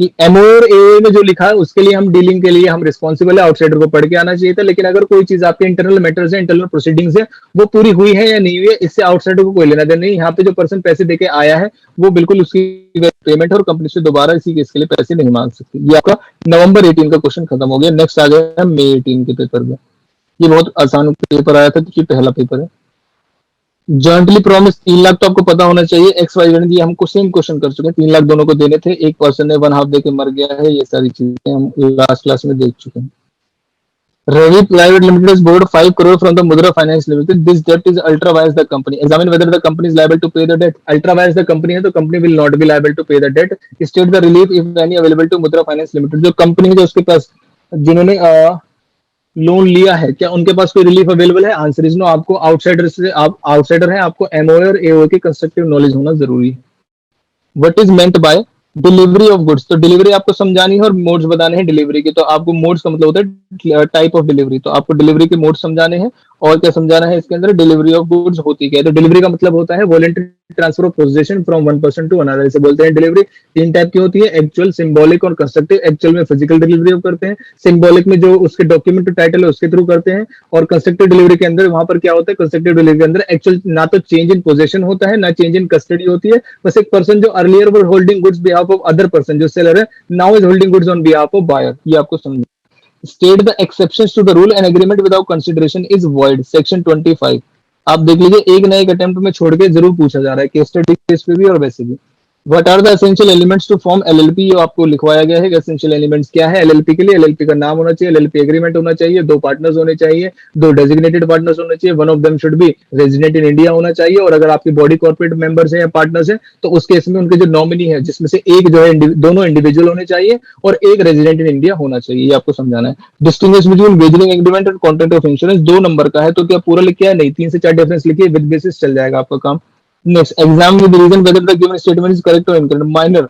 कि एमओर ए में जो लिखा है उसके लिए हम डीलिंग के लिए हम रिस्पॉन्सिबल है, आउटसाइडर को पढ़ के आना चाहिए था। लेकिन अगर कोई चीज आपके इंटरनल मैटर्स है, इंटरनल प्रोसीडिंग्स है, वो पूरी हुई है या नहीं हुई है, इससे आउटसाइडर को कोई लेना देना नहीं। यहाँ पे जो पर्सन पैसे देके आया है वो बिल्कुल उसकी पेमेंट है और कंपनी से दोबारा इसी केस के लिए पैसे नहीं मांग सकती। ये आपका नवंबर 18 का क्वेश्चन खत्म हो गया। नेक्स्ट आ गया मई 18 के पेपर में। ये बहुत आसान पेपर आया था क्योंकि पहला पेपर है। जॉइंटली प्रॉमिस 3 लाख तो आपको पता होना चाहिए। एक्स वाई जेड ये हमको सेम क्वेश्चन कर चुके हैं, 3 लाख दोनों को देने थे, एक पर्सन ने 1/2 दे के मर गया है, ये सारी चीजें हम लास्ट क्लास में देख चुके हैं। Ravi private limited has borrowed 5 crore from the Mudra Finance Limited. This debt is ultra vires the company. Examine whether the company is liable to pay the debt. Ultra vires the company है तो company will not be liable to pay the debt. State the relief if any available to Mudra Finance Limited. जो company है जो उसके पास जिन्होंने loan लिया है, क्या उनके पास कोई रिलीफ अवेलेबल है? Answer is no. आपको आउटसाइडर से, आप आउटसाइडर है, आपको एमओए और एओए की कंस्ट्रक्टिव नॉलेज होना जरूरी है। What is meant by delivery of goods, तो डिलीवरी आपको समझानी है और मोड्स बताने हैं डिलीवरी के। तो आपको मोड्स का मतलब होता है टाइप ऑफ डिलीवरी, तो आपको डिलीवरी के मोड समझाने हैं और क्या समझाना है इसके अंदर, डिलीवरी ऑफ गुड्स होती क्या है। तो डिलीवरी का मतलब होता है voluntary transfer of possession from one person to another, इसे बोलते हैं डिलीवरी। 3 टाइप की होती है, एक्चुअल, सिंबॉलिक और कंस्ट्रक्टिव। एक्चुअल में फिजिकल डिलीवरी करते हैं, सिंबॉलिक में जो उसके डॉक्यूमेंट टाइटल है उसके थ्रू करते हैं, और कंस्ट्रक्टिव डिलीवरी के अंदर वहां पर क्या होता है, कंस्ट्रक्टिव डिलीवरी के अंदर एक्चुअल ना तो चेंज इन पोजीशन होता है ना चेंज इन कस्टडी होती है, बस एक पर्सन जो earlier were holding goods behalf of other person, जो सेलर है, now is holding goods on behalf of buyer. ये आपको समझ। State the exceptions to the rule and agreement without consideration is void. Section 25. आप देख लीजिए, एक ना एक अटेम्प्ट में छोड़ के जरूर पूछा जा रहा है, केस स्टडी केस पे भी और वैसे भी। What are the essential elements to form LLP, ये आपको लिखवाया गया है कि एसेंशियल एलिमेंट्स क्या है एलएलपी के लिए। एलएलपी का नाम होना चाहिए, एलएलपी एग्रीमेंट होना चाहिए, 2 पार्टनर्स होने चाहिए, 2 डेजिग्नेटेड पार्टनर्स होने चाहिए, one of them should be resident in India होना चाहिए, और अगर आपकी बॉडी कॉर्पोरेट मेंबर्स है या पार्टनर्स है तो उस केस में उनके जो नॉमिनी है जिसमें से एक जो है दोनों इंडिविजुअल होने चाहिए और एक रेजिडेंट इन इंडिया होना चाहिए, ये आपको समझाना है। Distinguish between wagering agreement and contract of insurance 2 number का है, तो क्या पूरा लिख के है? नहीं, 3 से 4 डिफरेंस लिखिए, विद बेसिस चल जाएगा आपका काम। Next, examine the reason whether the given statement is correct or incorrect. Minor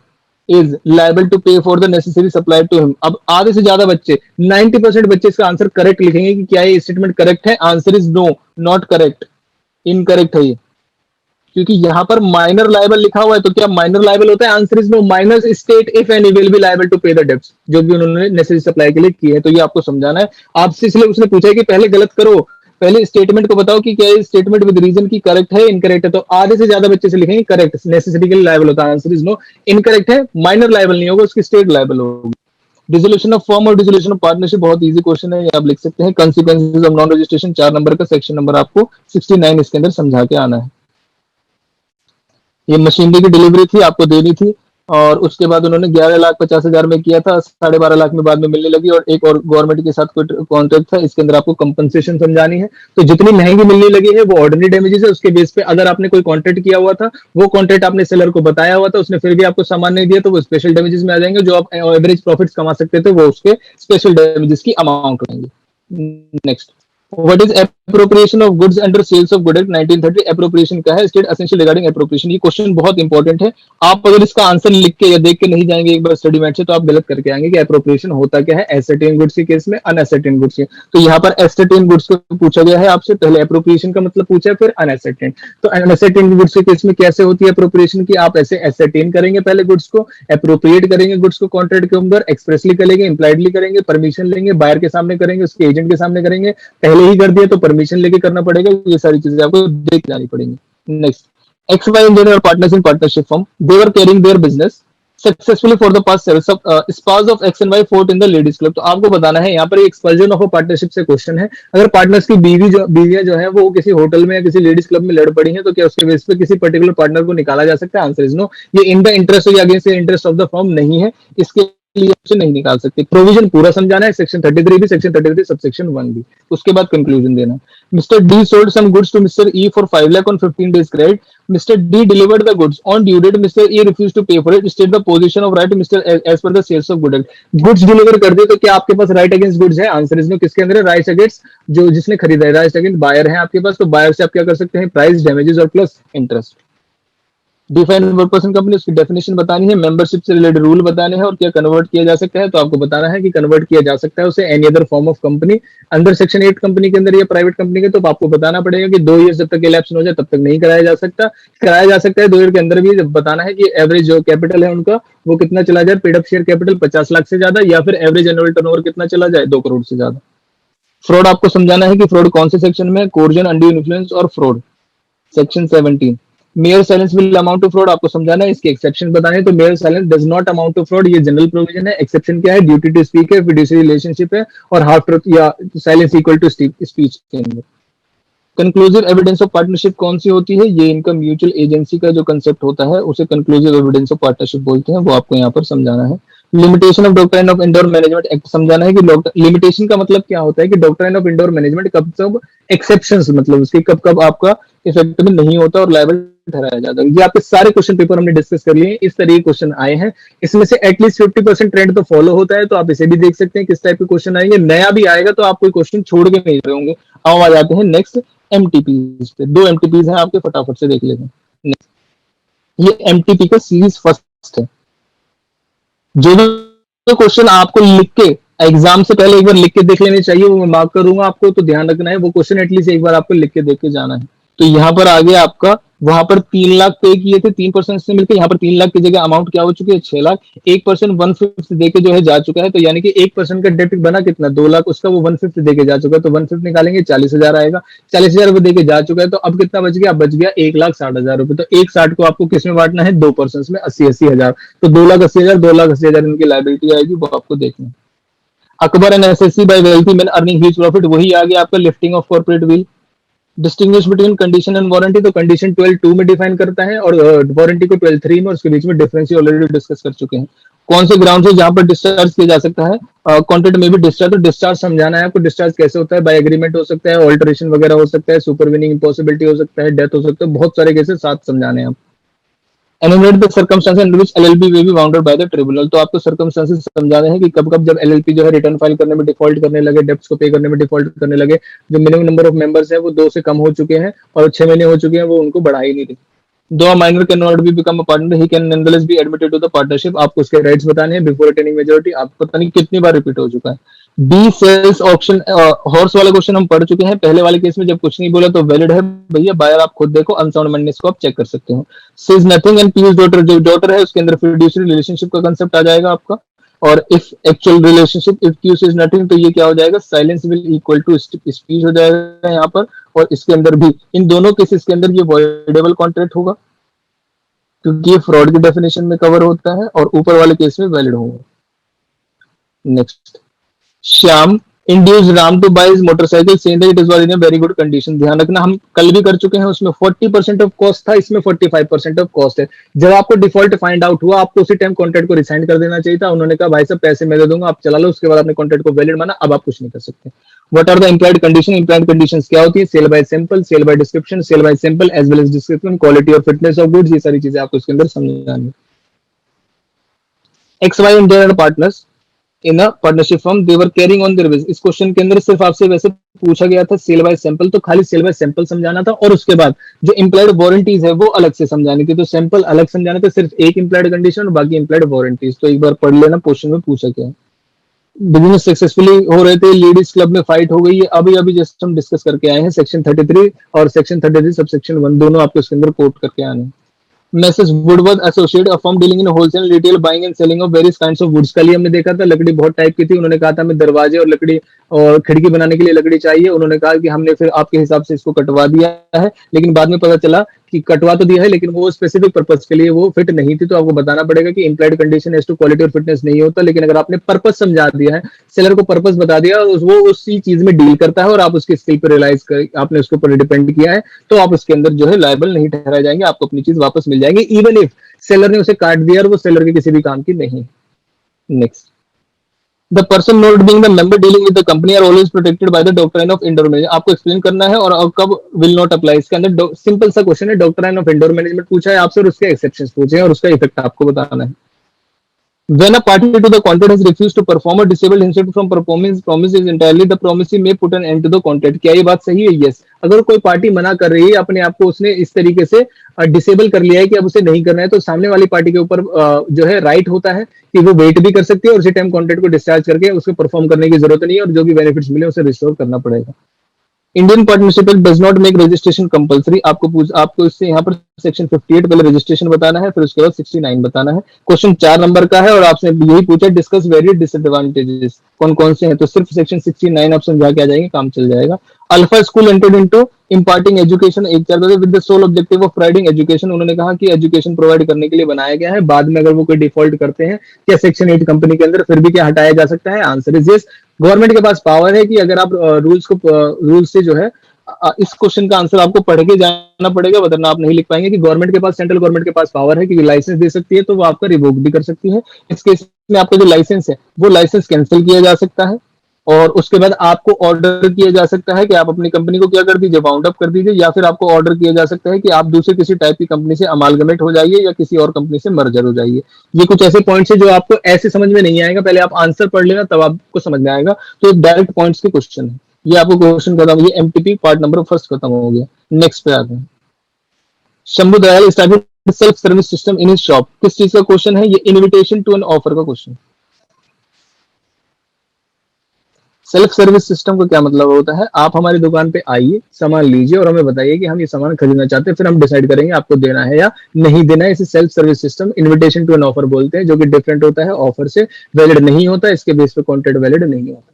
is liable to pay for the necessary supply to him. अब आधे से ज्यादा बच्चे 90% बच्चे इसका आंसर करेक्ट लिखेंगे कि क्या ये स्टेटमेंट करेक्ट है। Answer is no, not correct, incorrect है ये, क्योंकि यहाँ पर माइनर लाइबल लिखा हुआ है। तो क्या माइनर लाइबल होता है? Answer is no. Minor state if any will be liable to pay the debts, जो भी उन्होंने नेसेसरी सप्लाई के लिए की है। तो ये आपको समझाना है आपसे, इसलिए उसने पूछा है कि पहले गलत करो, पहले स्टेटमेंट को बताओ कि क्या ये स्टेटमेंट विद रीजन की करेक्ट है, इनकरेक्ट है। तो आधे से ज्यादा बच्चे से लिखेंगे करेक्ट, नेसेसिटी के लिए लाइबल होता है। आंसर इज नो, इनकरेक्ट है, माइनर लाइबल नहीं होगा, उसकी स्टेट लाइबल होगी। डिसोल्यूशन ऑफ फर्म और डिसोल्यूशन ऑफ पार्टनरशिप बहुत इजी क्वेश्चन है, ये आप लिख सकते हैं। Consequences of non registration 4 number का, सेक्शन नंबर आपको 69 इसके अंदर समझा के आना है। ये मशीनरी की डिलीवरी थी, आपको देनी थी, और उसके बाद उन्होंने 11,50,000 में किया था, 12.5 लाख में बाद में मिलने लगी, और एक और गवर्नमेंट के साथ कोई कॉन्ट्रैक्ट था। इसके अंदर आपको कंपनसेशन समझानी है। तो जितनी महंगी मिलने लगी है वो ऑर्डिनरी डैमेजेस है, उसके बेस पे अगर आपने कोई कॉन्ट्रैक्ट किया हुआ था, वो कॉन्ट्रैक्ट आपने सेलर को बताया हुआ था, उसने फिर भी आपको सामान नहीं दिया, तो वो स्पेशल डैमेजेस में आ जाएंगे। जो आप एवरेज प्रॉफिट्स कमा सकते थे वो उसके स्पेशल डैमेजेस की अमाउंट रहेंगे। Next, what is appropriation of goods under sales of good act 1930? Appropriation क्या है? State essential regarding appropriation. ये क्वेश्चन बहुत इंपॉर्टेंट है। आप अगर इसका आंसर लिख के या देख के नहीं जाएंगे एक बार स्टडी मैट से, तो आप गलत करके आएंगे कि एप्रोप्रिएशन होता क्या है एसेट इन गुड्स के केस में, अनएसेट इन गुड्स के। तो यहाँ पर एसेट इन गुड्स को पूछा गया है आपसे, पहले एप्रोप्रिएशन का मतलब पूछा है, फिर अनएसेट इन। तो अनएसेट इन गुड्स के केस में कैसे होती है एप्रोप्रिएशन की? आप ऐसे एसेट इन करेंगे पहले गुड्स को, एप्रोप्रिएट करेंगे गुड्स को कॉन्ट्रैक्ट के अंदर, एक्सप्रेसली करेंगे, इंप्लाइडली करेंगे, परमिशन लेंगे, बायर के सामने करेंगे, उसके एजेंट के सामने करेंगे, पहले ही कर दिया तो परमिशन लेके करना पड़ेगा। ये सारी चीजें आपको देख जानी पड़ेंगी। Next, X Y engineer partners in partnership firm, they were carrying their business successfully for the past 7 spouse of X and Y fought in the ladies club. तो आपको बताना है यहाँ पर एक्सपल्जन ऑफ अ पार्टनरशिप से question है। अगर partners की बीवियां जो है वो किसी होटल में या किसी लेडीज क्लब में लड़ पड़ी है, तो क्या उसके बेस पे किसी पर्टिकुलर पार्टनर को निकाला जा सकता है? Answer is no. ये इन द इंटरेस्ट या against the interest of the firm नहीं है, इसके लिए नहीं निकाल सकते। प्रोविजन पूरा समझाना है, सेक्शन 33 भी, सेक्शन 33 सबसेक्शन 1 भी, उसके बाद कंक्लूजन देना। Mister D sold some goods to mister E for 5 lakh on 15 days credit. Mister D delivered the goods on due date, mister E refuse to pay for it, state the position of right mister as per the sales of good. Goods deliver कर दिए तो क्या आपके पास right against goods है? Answer इसमें किसके अंदर है? राइट अगेंस्ट जो जिसने खरीदा है, राइट अगेंस्ट बायर है आपके पास। तो बायर से आप क्या कर सकते हैं? प्राइस, डैमेजेस और plus interest. Define person company, उसकी डेफिनेशन बतानी है, मेंबरशिप से रिलेटेड रूल बताने हैं, और क्या कन्वर्ट किया जा सकता है? तो आपको बताना है कि कन्वर्ट किया जा सकता है उसे any other form of company under section 8 company के अंदर या प्राइवेट कंपनी के। तो आपको बताना पड़ेगा कि 2 ईयर जब तक इलेप्शन हो जाए तब तक नहीं कराया जा सकता, कराया जा सकता है 2 ईयर के अंदर भी। बताना है कि एवरेज जो कैपिटल है उनका वो कितना चला जाए, paid up share capital 50 lakh से ज्यादा, या फिर एवरेज एनुअल टर्नओवर कितना चला जाए, 2 करोड़ से ज्यादा। फ्रॉड आपको समझाना है कि फ्रॉड कौन से सेक्शन में, कोर्जन, अनड्यू इन्फ्लुएंस और fraud, section 17। Mere silence will amount to fraud आपको समझाना है, इसके एक्सेप्शन बताने हैं। तो mere silence does not amount to fraud, ये जनरल प्रोविजन है। एक्सेप्शन क्या है? ड्यूटी टू स्पीक है, फिड्यूशियरी रिलेशनशिप है, और हाफ ट्रूथ या साइलेंस इक्वल टू स्पीच के अंदर। कंक्लूसिव एविडेंस ऑफ पार्टनरशिप कौन सी होती है? ये इनका म्यूचुअल एजेंसी का जो कंसेप्ट होता है उसे कंक्लूसिव एविडेंस ऑफ पार्टनरशिप बोलते हैं, वो आपको यहाँ पर समझाना है। Limitation of doctrine of indoor management act समझाना है कि लिमिटेशन का मतलब क्या होता है, कि डॉक्ट्राइन ऑफ इंडोर मैनेजमेंट कब कब एक्सेप्शंस, मतलब उसके कब कब आपका इफेक्ट में नहीं होता और लायबल ठहराया जाता है। ये आपके सारे क्वेश्चन पेपर हमने डिस्कस कर लिए हैं, इस तरीके क्वेश्चन आए हैं। इसमें से एटलीस्ट 50% ट्रेंड तो फॉलो होता है, तो आप इसे भी देख सकते हैं किस टाइप के क्वेश्चन आएंगे। नया भी आएगा तो आप कोई क्वेश्चन छोड़ के नहीं रहे होंगे। अब आ जाते हैं नेक्स्ट एमटीपी पे। 2 एमटीपी हैं आपके, फटाफट से देख लेते हैं। ये एमटीपी का सीरीज फर्स्ट है। जो भी क्वेश्चन आपको लिख के एग्जाम से पहले एक बार लिख के देख लेने चाहिए, वो मैं मार्क करूंगा आपको, तो ध्यान रखना है वो क्वेश्चन एटलीस्ट एक बार आपको लिख के देख के जाना है। तो यहाँ पर आ गया आपका, वहां पर 3 लाख पे किए थे 3% से मिलकर, यहाँ पर 3 लाख की जगह अमाउंट क्या हो चुकी है? 6 लाख। 1% 1/5 देके जो है जा चुका है, तो यानी कि 1% का डेट बना कितना? 2 लाख, उसका वो 1/5 देके जा चुका है, तो 1/5 निकालेंगे 40,000 आएगा। 40,000 रुपए देके जा चुका है, तो अब कितना बच गया? बच गया 1,60,000 रुपए। तो 1,60 को आपको किसमें बांटना है? 2% में, 80,000। तो 2,80,000, 2,80,000 इनकी लाइबिलिटी आएगी, वो आपको देखना है। Akbar and SSC by wealthy man earning huge profit, वही आ गया आपका lifting of corporate veil. Distinguish between condition and warranty, तो कंडीशन 12(2) में डिफाइन करता है और वारंटी को 12(3) में, और उसके बीच में डिफरेंस ही ऑलरेडी डिस्कस कर चुके हैं। कौन से ग्राउंड से जहां पर डिस्चार्ज किया जा सकता है, कॉन्ट्रैक्ट में भी डिस्चार्ज, तो डिस्चार्ज समझाना है आपको। डिस्चार्ज कैसे होता है, बाय एग्रीमेंट हो सकता है, ऑल्टरेशन वगैरह हो सकता है, सुपरवीनिंग इम्पॉसिबिलिटी हो सकता है, डेथ हो सकता है, बहुत सारे केसेस साथ समझाने हैं आप। Enumerate the circumstances under which LLP will be bounded by the tribunal, तो आपको सर्कमस्टेंसेस समझाने हैं कि कब कब जब एलएलपी जो है रिटर्न फाइल करने में डिफॉल्ट करने लगे, डेब्ट्स को पे करने में डिफॉल्ट करने लगे, जो मिनिमम नंबर ऑफ मेंबर्स है वो 2 से कम हो चुके हैं और 6 महीने हो चुके हैं, वो उनको बढ़ा ही नहीं रही। Though a minor can not be become a partner, he can nonetheless be admitted to the partnership, आपको उसके राइट्स बताने हैं बिफोर अटेनिंग मेजॉरिटी। आपको पता नहीं कितनी बार रिपीट हो चुका है। बी सेल्स ऑप्शन, हॉर्स वाला क्वेश्चन हम पढ़ चुके हैं। पहले वाले केस में जब कुछ नहीं बोला तो वैलिड है भैया, बायर आप खुद देखो, अनसाउंड माइंडनेस को आप चेक कर सकते हो। Says nothing and Piyush daughter, जो डॉटर है उसके अंदर फिड्यूशियरी रिलेशनशिप का कंसेप्ट आ जाएगा आपका। और if actual relationship, if Q says nothing, तो ये क्या हो जाएगा, silence will equal to speech हो जाएगा यहाँ पर। और इसके अंदर भी, इन दोनों केसेस के अंदर ये वॉइडेबल कॉन्ट्रैक्ट होगा क्योंकि ये फ्रॉड की डेफिनेशन में कवर होता है, और ऊपर वाले केस में वैलिड होगा। Next, Shyam induce Ram to buy his motorcycle saying that it is in a very good condition. ध्यान रखना, हम कल भी कर चुके हैं, उसमें 40% ऑफ कॉस्ट था, इसमें 45% ऑफ कॉस्ट है। जब आपको डिफॉल्ट फाइंड आउट हुआ, आपको उसी टाइम कॉन्ट्रैक्ट को रिसाइन कर देना चाहिए था। उन्होंने कहा भाई साहब पैसे मैं दे दूंगा, आप चला लो, उसके बाद आपने कॉन्ट्रैक्ट को वैलिड माना, अब आप कुछ नहीं कर सकते। What are the implied condition, implied conditions क्या होती है, sale by sample, sale by description, sale by sample as well as description, quality और फिटनेस ऑफ गुड्स, ये सारी चीजें आपको इसके अंदर समझानी है। X Y and their partners in a partnership firm, they were carrying on their business. इस क्वेश्चन के अंदर सिर्फ आपसे वैसे पूछा गया था सेल बाय सैंपल, तो खाली सेल बाय सैंपल समझाना था, और उसके बाद जो इंप्लाइड वारंटीज है वो अलग से समझानी थी। तो सैंपल अलग समझाना था, सिर्फ एक इंप्लाइड कंडीशन और बाकी इंप्लाइड वारंटीज। तो एक बार पढ़ लेना, क्वेश्चन में पूछा क्या है। बिजनेस सक्सेसफुली हो रहे थे, लेडीज क्लब में फाइट हो गई है, अभी अभी जस्ट हम डिस्कस करके आए हैं। सेक्शन 33 और सेक्शन 33 सबसेक्शन 1 दोनों आपको इसके अंदर कोट करके आने हैं। Messrs Woodworth associate, a firm dealing in wholesale retail buying and selling of various kinds of woods. कल ही हमने देखा था, लकड़ी बहुत टाइप की थी, उन्होंने कहा था हमें दरवाजे और लकड़ी और खिड़की बनाने के लिए लकड़ी चाहिए। उन्होंने कहा कि हमने फिर आपके हिसाब से इसको कटवा दिया है, लेकिन बाद में पता चला कि कटवा तो दिया है लेकिन वो स्पेसिफिक पर्पस के लिए वो फिट नहीं थी। तो आपको बताना पड़ेगा कि implied condition as to quality और फिटनेस नहीं होता, लेकिन अगर आपने पर्पस समझा दिया है, सेलर को पर्पस बता दिया, वो उसी चीज में डील करता है और आप उसकी स्किल पर रियलाइज कर, आपने उसके ऊपर डिपेंड किया है, तो आप उसके अंदर जो है लायबल नहीं ठहराए जाएंगे, आपको अपनी चीज वापस मिल जाएगी, इवन इफ सेलर ने उसे काट दिया और वो सेलर के किसी भी काम की नहीं। Next, the person not being the member dealing with the company are always protected by the doctrine of indoor management. आपको एक्सप्लेन करना है और कब विल नॉट अप्लाई। इसके अंदर सिंपल सा क्वेश्चन है, डॉक्ट्राइन ऑफ इंडोर मैनेजमेंट पूछा है आपसे और उसके एक्सेप्शंस पूछे हैं और उसका इफेक्ट आपको बताना है। When a party to the contract has refused to perform or disabled himself from performing his promises entirely, the promisee may put an end to the contract. क्या ये बात सही है? यस। अगर कोई पार्टी मना कर रही है, अपने आप को उसने इस तरीके से डिसेबल कर लिया है कि अब उसे नहीं करना है, तो सामने वाली पार्टी के ऊपर जो है राइट होता है कि वो वेट भी कर सकती है और उसी टाइम कॉन्ट्रैक्ट को डिस्चार्ज करके उसको परफॉर्म करने की जरूरत नहीं है, और जो भी बेनिफिट्स मिले उसे रिस्टोर करना पड़ेगा। Indian partnership does not make registration compulsory. आपको इससे यहाँ पर सेक्शन 58 पहले रजिस्ट्रेशन बताना है, फिर उसके बाद 69 बताना है। क्वेश्चन 4 नंबर का है और आपसे यही पूछा, डिस्कस वेरियस डिसएडवांटेजेस, कौन कौन से हैं, तो सिर्फ सेक्शन 69 आप समझा के आ जाएंगे, काम चल जाएगा। Alpha school entered into imparting education, एक चार with the sole objective of providing education. उन्होंने कहा कि एजुकेशन प्रोवाइड करने के लिए बनाया गया है, बाद में अगर वो कोई डिफॉल्ट करते हैं क्या सेक्शन 8 कंपनी के अंदर फिर भी क्या हटाया जा सकता है? Answer is yes. गवर्नमेंट के पास पावर है कि अगर आप रूल्स से जो है इस क्वेश्चन का आंसर आपको पढ़ के जाना पड़ेगा, वरना आप नहीं लिख पाएंगे कि गवर्नमेंट के पास, सेंट्रल गवर्नमेंट के पास पावर है कि लाइसेंस दे सकती है, तो वो आपका रिवोक भी कर सकती है। इस केस में आपका जो लाइसेंस है वो लाइसेंस कैंसिल किया जा सकता है, और उसके बाद आपको ऑर्डर किया जा सकता है कि आप अपनी कंपनी को क्या कर दीजिए, वाउंड अप कर दीजिए, या फिर आपको ऑर्डर किया जा सकता है कि आप दूसरे किसी टाइप की कंपनी से अमालगमेट हो जाइए या किसी और कंपनी से मर्जर हो जाइए। ये कुछ ऐसे पॉइंट्स है जो आपको ऐसे समझ में नहीं आएगा, पहले आप आंसर पढ़ लेना तब आपको समझ में आएगा। तो डायरेक्ट पॉइंट्स के क्वेश्चन है ये, आपको क्वेश्चन खत्म, ये एमटीपी पार्ट नंबर फर्स्ट खत्म हो गया। नेक्स्ट पे आते हैं। Shambhu Dayal started self service system in his shop, किस चीज का क्वेश्चन है ये? इनविटेशन टू एन ऑफर का क्वेश्चन। सेल्फ सर्विस सिस्टम का क्या मतलब होता है? आप हमारी दुकान पे आइए, सामान लीजिए और हमें बताइए कि हम ये सामान खरीदना चाहते हैं, फिर हम डिसाइड करेंगे आपको देना है या नहीं देना है। इसे self service system invitation to an offer बोलते हैं, जो कि डिफरेंट होता है, ऑफर से, वैलिड नहीं होता, इसके बेस पे कॉन्ट्रैक्ट वैलिड नहीं होता।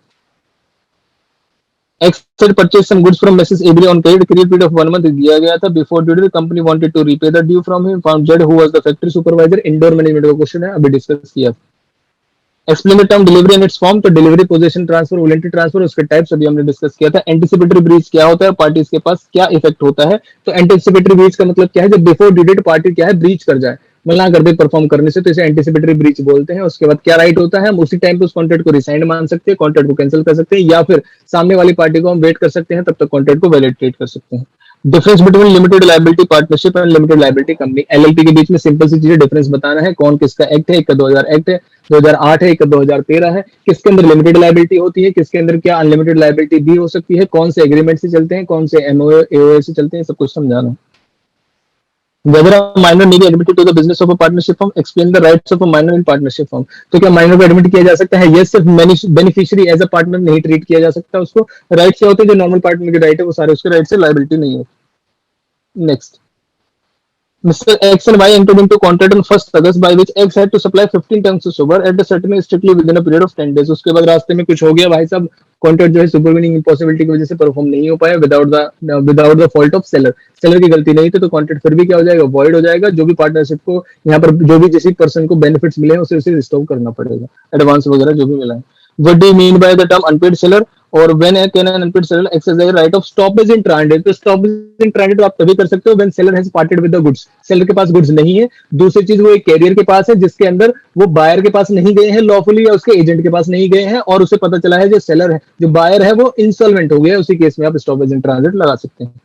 X had purchased some goods from Mrs. Avery on credit. Credit period of 1 month दिया गया था। Before due date, the company wanted to repay the due from him. Found Z, who was the factory supervisor. Indoor management का question है, अभी discuss किया। Explain the term delivery and its form. तो delivery, position transfer, voluntary transfer, उसके types अभी हमने discuss किया था। एंटिसिपेटरी ब्रीच क्या होता है, पार्टीज के पास क्या इफेक्ट होता है। तो एंटिसिपेटरी ब्रीच का मतलब क्या है, जब बिफोर ड्यू डेट पार्टी क्या है ब्रीच कर जाए, मना कर दे परफॉर्म करने से, तो इसे एंटिसिपेटरी ब्रीच बोलते हैं। उसके बाद क्या राइट होता है, हम उसी टाइम पे उस कॉन्ट्रैक्ट को रिसाइंड मान सकते हैं, कॉन्ट्रैक्ट को कैंसिल कर सकते हैं, या फिर सामने वाली पार्टी को हम वेट कर सकते हैं, तब तक कॉन्ट्रैक्ट को वैलिडेट कर सकते हैं। Difference between limited liability partnership and limited liability company, LLP के बीच में सिंपल सी चीजें डिफरेंस बताना है। कौन किसका एक्ट है, एक का 2000 एक्ट है, 2008 है, एक का 2013 है। किसके अंदर लिमिटेड लायबिलिटी होती है, किसके अंदर क्या अनलिमिटेड लायबिलिटी भी हो सकती है, कौन से एग्रीमेंट से चलते हैं, कौन से एमओए एओए से चलते हैं, सब कुछ समझाना। Whether a minor may be admitted to the business of a partnership firm, explain the rights of a minor in partnership firm। तो क्या माइनर को एडमिट किया जा सकता है? यस, सिर्फ बेनिफिशियरी एज अ पार्टनर नहीं ट्रीट किया जा सकता उसको। राइट क्या होते हैं, जो नॉर्मल पार्टनर के राइट है वो सारे उसके राइट से, लायबिलिटी नहीं होती। Next, Mr. X and Y entered into contract on 1st August by which X had to supply 15 tons of sugar at a certain strictly within a period of 10 days। उसके बाद रास्ते में कुछ हो गया भाई साहब, कॉन्ट्रैक्ट जो है सुपरवीनिंग इम्पॉसिबिलिटी की वजह से परफॉर्म नहीं हो पाया, without the fault of seller. Seller की गलती नहीं थी, तो कॉन्ट्रैक्ट फिर भी क्या हो जाएगा, वॉइड हो जाएगा। जो भी पार्टनरशिप को यहाँ पर जो भी जिस पर्सन को बेनिफिट्स मिले हैं उसे रिस्टोर करना पड़ेगा, एडवांस वगैरह जो भी मिला है। What do you mean by the term unpaid seller? और when can an unpaid seller exercise right of stoppage in transit? तो stoppage in transit आप तभी कर सकते हो when seller has parted with the goods। Seller के पास goods नहीं है। दूसरी चीज, वो एक कैरियर के पास है जिसके अंदर वो बायर के पास नहीं गए हैं लॉफुली, या उसके एजेंट के पास नहीं गए हैं, और उसे पता चला है जो सेलर है, जो बायर है, वो इंसॉल्वेंट हो गया। उसी केस में आप स्टॉपेज इन ट्रांजिट लगा सकते हैं।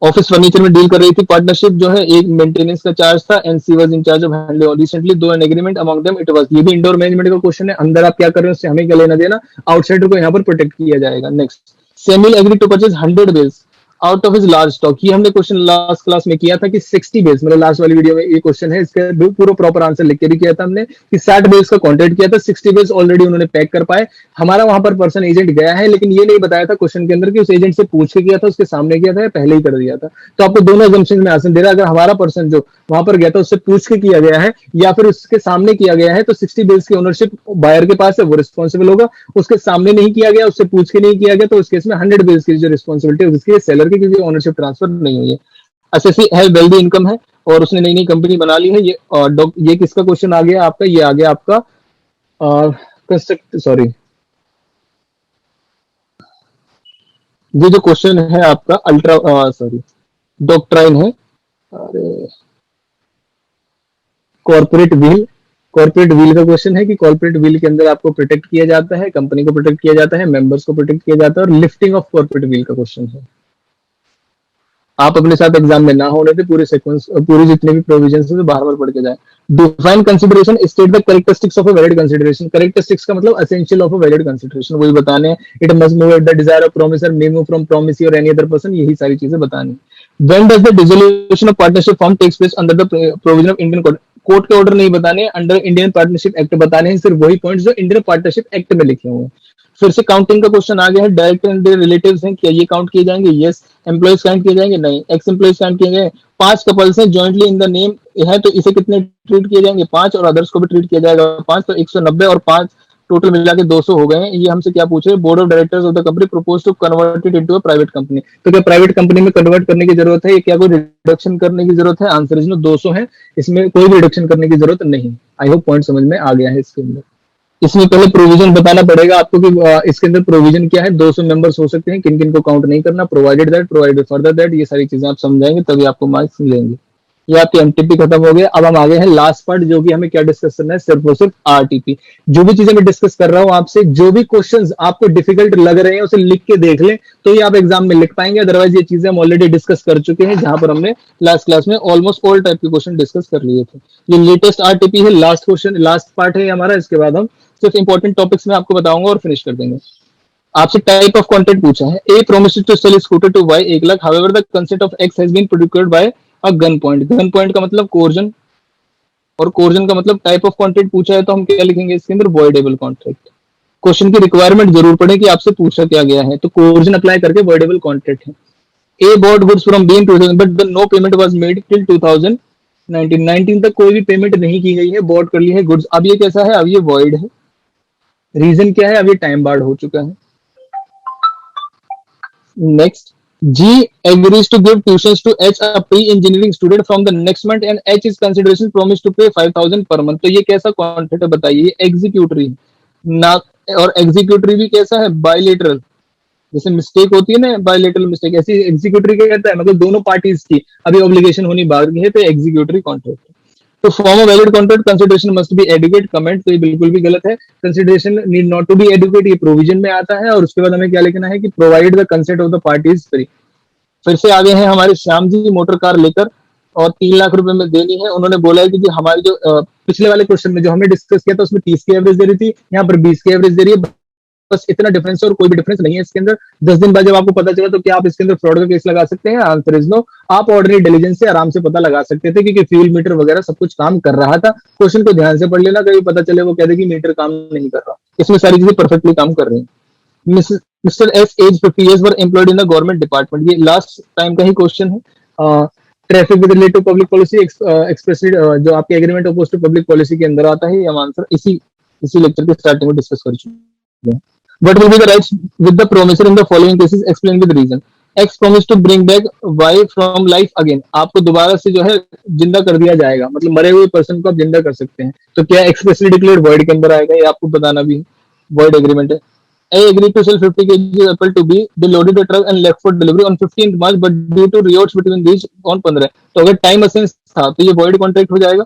ऑफिस फर्नीचर में डील कर रही थी पार्टनरशिप जो है, एक मेंटेनेंस का चार्ज था, and she was in charge of handling recently though an agreement among them it was. ये भी इंडोर मैनेजमेंट का क्वेश्चन है। अंदर आप क्या कर रहे हो उससे हमें क्या लेना देना, आउटसाइडर को यहाँ पर प्रोटेक्ट किया जाएगा। Next, Samuel agree to purchase 100 bales out of his large stock. ये हमने क्वेश्चन लास्ट क्लास में किया था कि 60 बेल्स, मतलब लास्ट वाली वीडियो में ये क्वेश्चन है, इसका पूरा प्रॉपर आंसर लिख के भी किया था हमने कि 60 बेल्स का कॉन्ट्रैक्ट किया था, 60 बेल्स ऑलरेडी उन्होंने पैक कर पाए। हमारा वहां पर पर्सन एजेंट गया है, लेकिन ये नहीं बताया था क्वेश्चन के अंदर कि उस एजेंट से पूछ के किया था, उसके सामने किया था, या पहले ही कर दिया था। तो आपको दोनों एजम्पशन में आंसर दे रहा है। अगर हमारा पर्सन जो वहां पर गया था उससे पूछ के किया गया है, या फिर उसके सामने किया गया है, तो 60 बेल्स की ओनरशिप बायर के पास है, वो रिस्पॉन्सिबल होगा। उसके सामने नहीं किया गया, उससे पूछ के नहीं किया गया, तो उस केस में 100 बेल्स की जो रिस्पॉन्सिबिलिटी है उसकी सेलर की, क्योंकि ओनरशिप ट्रांसफर नहीं हुई है। एसएससी है वेल्दी इनकम है और उसने नई नई कंपनी बना ली है। ये किसका क्वेश्चन आ गया आपका, ये आ गया आपका सॉरी, ये जो क्वेश्चन है आपका अल्ट्रा सॉरी डॉक्ट्राइन है, अरे कॉर्पोरेट व्हील, कॉर्पोरेट व्हील का क्वेश्चन है कि कॉर्पोरेट व्हील के अंदर आपको प्रोटेक्ट किया जाता है, कंपनी को प्रोटेक्ट किया जाता है, मेंबर्स को प्रोटेक्ट किया जाता है, और लिफ्टिंग ऑफ कॉर्पोरेट व्हील का क्वेश्चन है। आप अपने साथ एग्जाम में ना होने थे पूरे सीक्वेंस, पूरी जितने भी प्रोविजन है बार बार पढ़ के जाए। Define consideration, state the characteristics of a valid consideration. Characteristics का मतलब essential of a valid consideration, वही बताने हैं। It must move at the desire of promisor, may move from promisee और एनी अदर पर्सन, यही सारी चीजें बतानी। When does the dissolution of partnership form takes place under the provision of Indian court के order नहीं बताने, under Indian partnership act बताने हैं, सिर्फ वही पॉइंट्स जो इंडियन पार्टनरशिप एक्ट में लिखे हुए हैं। फिर से काउंटिंग का क्वेश्चन आ गया है। डायरेक्ट एंड रिलेटिव्स हैं, क्या ये काउंट किए जाएंगे? यस। एम्प्लॉयज काउंट किए जाएंगे? नहीं। एक्स एम्प्लॉयज काउंट किए जाएंगे? 5 कपल्स हैं जॉइंटली इन द नेम है, तो इसे कितने ट्रीट किए जाएंगे? 5, और अदर्स को भी ट्रीट किया जाएगा 5, तो 190 और 5 टोटल मिला के 200 हो गए हैं। ये हमसे क्या पूछ रहे हैं, board of directors of the company propose to convert it into a private company. तो क्या प्राइवेट कंपनी में कन्वर्ट करने की जरूरत है, क्या कोई रिडक्शन करने की जरूरत है? आंसर इज नो, 200 है, इसमें कोई भी रिडक्शन करने की जरूरत नहीं। आई होप पॉइंट समझ में आ गया है इसके अंदर। इसमें पहले प्रोविजन बताना पड़ेगा आपको कि इसके अंदर प्रोविजन क्या है, 200 मेंबर्स हो सकते हैं, किन किन को काउंट नहीं करना, provided that, provided further that, ये सारी चीजें आप समझाएंगे तभी आपको मार्क्स मिलेंगे। ये आपके एमटीपी खत्म हो गए। अब हम आगे हैं लास्ट पार्ट, जो कि हमें क्या डिस्कस करना है, सिर्फ और सिर्फ आरटीपी। जो भी चीजें मैं डिस्कस कर रहा हूं आपसे, जो भी क्वेश्चंस आपको डिफिकल्ट लग रहे हैं उसे लिख के देख लें, तो ये आप एग्जाम में लिख पाएंगे। अदरवाइज ये चीजें हम ऑलरेडी डिस्कस कर चुके हैं, जहां पर हमने लास्ट क्लास में ऑलमोस्ट ऑल टाइप के क्वेश्चन डिस्कस कर लिए थे। ये लेटेस्ट आरटीपी है, लास्ट क्वेश्चन, लास्ट पार्ट है हमारा। इसके बाद हम सिर्फ इंपॉर्टेंट टॉपिक्स में आपको बताऊंगा और फिनिश कर देंगे। आपसे टाइप ऑफ कॉन्ट्रैक्ट पूछा है। A promises to sell scooter to Y 1 lakh, however the consent of X has been procured by a gun point. Gun point का मतलब कोर्जन, और कोर्जन का मतलब टाइप ऑफ कॉन्ट्रैक्ट पूछा है, तो हम क्या लिखेंगे इसके अंदर, वॉइडेबल कॉन्ट्रैक्ट। क्वेश्चन की रिक्वायरमेंट जरूर पड़े कि आपसे पूछा क्या गया है, तो कोर्जन अप्लाई करके वॉइडेबल कॉन्ट्रैक्ट है। A bought goods from B in 2000 but no payment was made till 2019 तक कोई भी पेमेंट नहीं की गई है, बॉट कर ली है गुड्स। अब ये कैसा है, अब ये वॉइड है। रीजन क्या है, अब ये टाइम बार्ड हो चुका है। Next, G agrees to give tuitions to H, a pre-engineering student from the next month, and H is consideration promised to pay 5,000 per month. तो ये कैसा कॉन्ट्रैक्ट है बताइए? ये एग्जीक्यूटरी ना, और एग्जीक्यूटरी भी कैसा है? बायलेटरल। जैसे मिस्टेक होती है ना, बायलेटरल मिस्टेक, ऐसी एग्जीक्यूटरी क्या कहता है? मतलब दोनों पार्टीज की अभी ऑब्लिगेशन होनी बाकी है, तो एग्जीक्यूटरी कॉन्ट्रैक्ट। तो form of valid contract consideration must be adequate comment, तो ये बिल्कुल भी गलत है। Consideration need not to be adequate, ये प्रोविजन में आता है। और उसके बाद हमें क्या लिखना है कि provide the consent of the parties free. फिर से आगे हैं हमारे श्याम जी मोटर कार लेकर, और 3 लाख रुपए में देनी है। उन्होंने बोला है कि जी हमारी जो पिछले वाले क्वेश्चन में जो हमने डिस्कस किया था उसमें 30 की एवरेज दे रही थी, यहाँ पर 20 की एवरेज दे रही है। बस इतना डिफरेंस है और कोई भी डिफरेंस नहीं है इसके अंदर। 10 दिन बाद जब आपको पता चला तो क्या आप इसके अंदर फ्रॉड का केस लगा सकते हैं? Answer is no. आप ऑर्डिनरी डिलीजेंस से आराम से पता लगा सकते थे, क्योंकि फ्यूल मीटर वगैरह सब कुछ काम कर रहा था। क्वेश्चन को ध्यान से पढ़ लेना, कभी पता चले वो कह दे कि मीटर काम नहीं कर रहा। इसमें सारी चीजें परफेक्टली काम कर रही है। Mister S age 50 years were employed in the government department, ये लास्ट टाइम का ही क्वेश्चन है। Traffic with related to public policy expressly, जो आपके agreement oppose to public policy के अंदर आता है। ये आंसर इसी लेक्चर के स्टार्टिंग में डिस्कस कर चुके हैं। What will be the rights with the promisor in the following cases? Explain with reason. X promise to bring back Y from life again. आपको दोबारा से जो है जिंदा कर दिया जाएगा, मतलब मरे हुए पर्सन को आप जिंदा कर सकते हैं। तो क्या एक्सप्रेसली डिक्लेयर्ड वॉइड के अंदर आएगा? ये आपको बताना भी वॉइड एग्रीमेंट है। A agreed to sell 50 kg apple to B. They loaded the truck and left for delivery on 15th March, but due to riots between these on 15। तो अगर टाइम असेंस था तो ये वॉइड कॉन्ट्रैक्ट हो जाएगा,